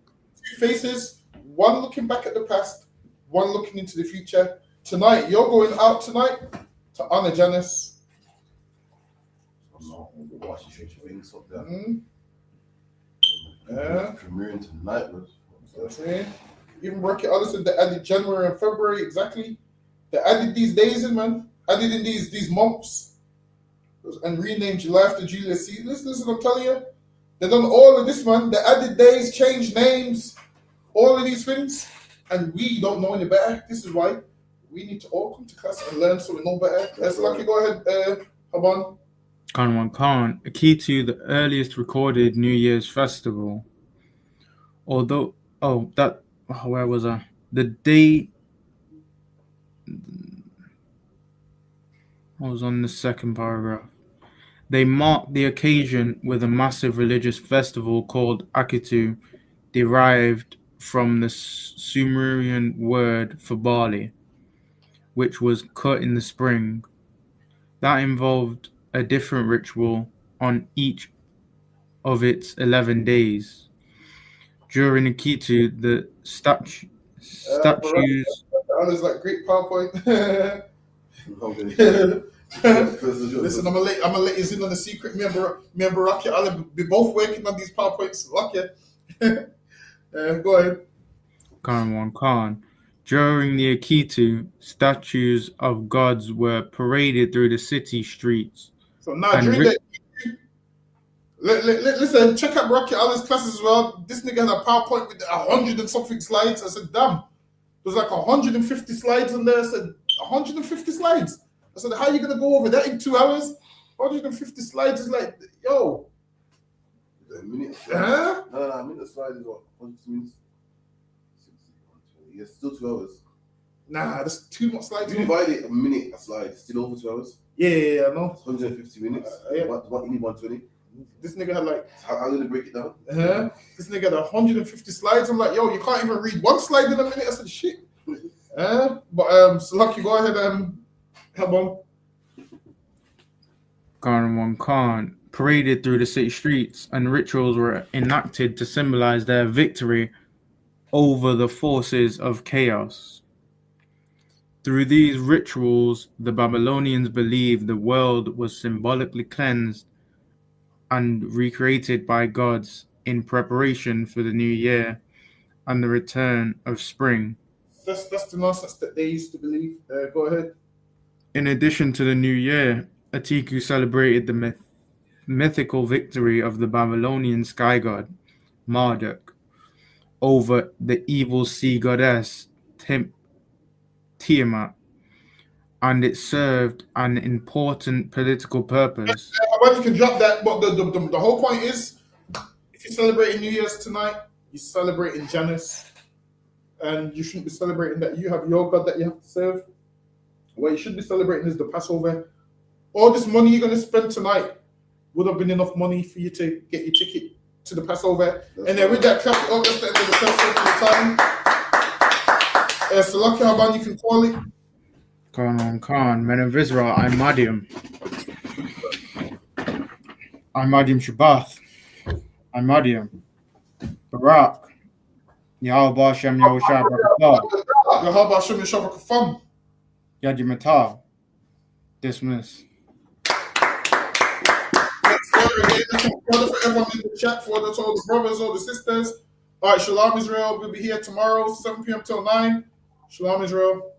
2 faces, one looking back at the past, one looking into the future. Tonight, you're going out tonight to honor Janus. Premiering tonight, Even work it others, they added January and February, exactly. They added these days in, man. added in these months and renamed July after Julius Caesar. Listen, I'm telling you, they done all of this, man. They added days, changed names, all of these things, and we don't know any better. This is why we need to all come to class and learn so we know better. So, Lucky, go ahead, Haban. Khan, a key to the earliest recorded New Year's festival. Although, where was I? The day. I was on the second paragraph. They marked the occasion with a massive religious festival called Akitu, derived from the Sumerian word for barley, which was cut in the spring. That involved a different ritual on each of its 11 days. During Akitu, the statues. That was like great PowerPoint. Listen, I'm gonna let you in on the secret. Remember, Rocky, I'll be both working on these PowerPoints. Lucky. Go ahead. Khan. During the Akitu, statues of gods were paraded through the city streets. So now during the listen, check out Rocky Ali's classes as well. This nigga had a PowerPoint with 100 and something slides. I said, damn. There's like 150 slides in there. I said, 150 slides. I said, how are you going to go over that in 2 hours? 150 slides is like, yo. A minute. Huh? No, a minute slide is what? 150 minutes? 60, 120. Yeah, still 2 hours. Nah, that's too much slides. You divide it a minute a slide, still over 2 hours? Yeah, I know. 150 minutes. Yeah. What you need 120? This nigga had like. How do they break it down? This nigga had 150 slides. I'm like, yo, you can't even read one slide in a minute. I said, shit. So Lucky, go ahead and come on. Khan paraded through the city streets, and rituals were enacted to symbolize their victory over the forces of chaos. Through these rituals, the Babylonians believed the world was symbolically cleansed and recreated by gods in preparation for the new year and the return of spring. That's the nonsense that they used to believe. Go ahead. In addition to the new year, Atiku celebrated the mythical victory of the Babylonian sky god, Marduk, over the evil sea goddess, Tiamat, and it served an important political purpose. Well, you can drop that, but the whole point is, if you're celebrating New Year's tonight, you're celebrating Janus, and you shouldn't be celebrating that you have your God that you have to serve. What you should be celebrating is the Passover. All this money you're going to spend tonight would have been enough money for you to get your ticket to the Passover. And then with that, clap it up. That's the end of the Passover time. So Lucky, Haban, you can call it. Khan, men of Israel, I'm Madiam. I'm Madiam Shabbath. I'm Madiam. Barak. Yahweh Hashem Yahushua Barakah. Yahweh Hashem Yahushua Barakah. Yadi Matah. Dismiss. For everyone in the chat, for all the brothers, all the sisters. All right, Shalom Israel. We'll be here tomorrow, 7 p.m. till 9. Shalom Israel.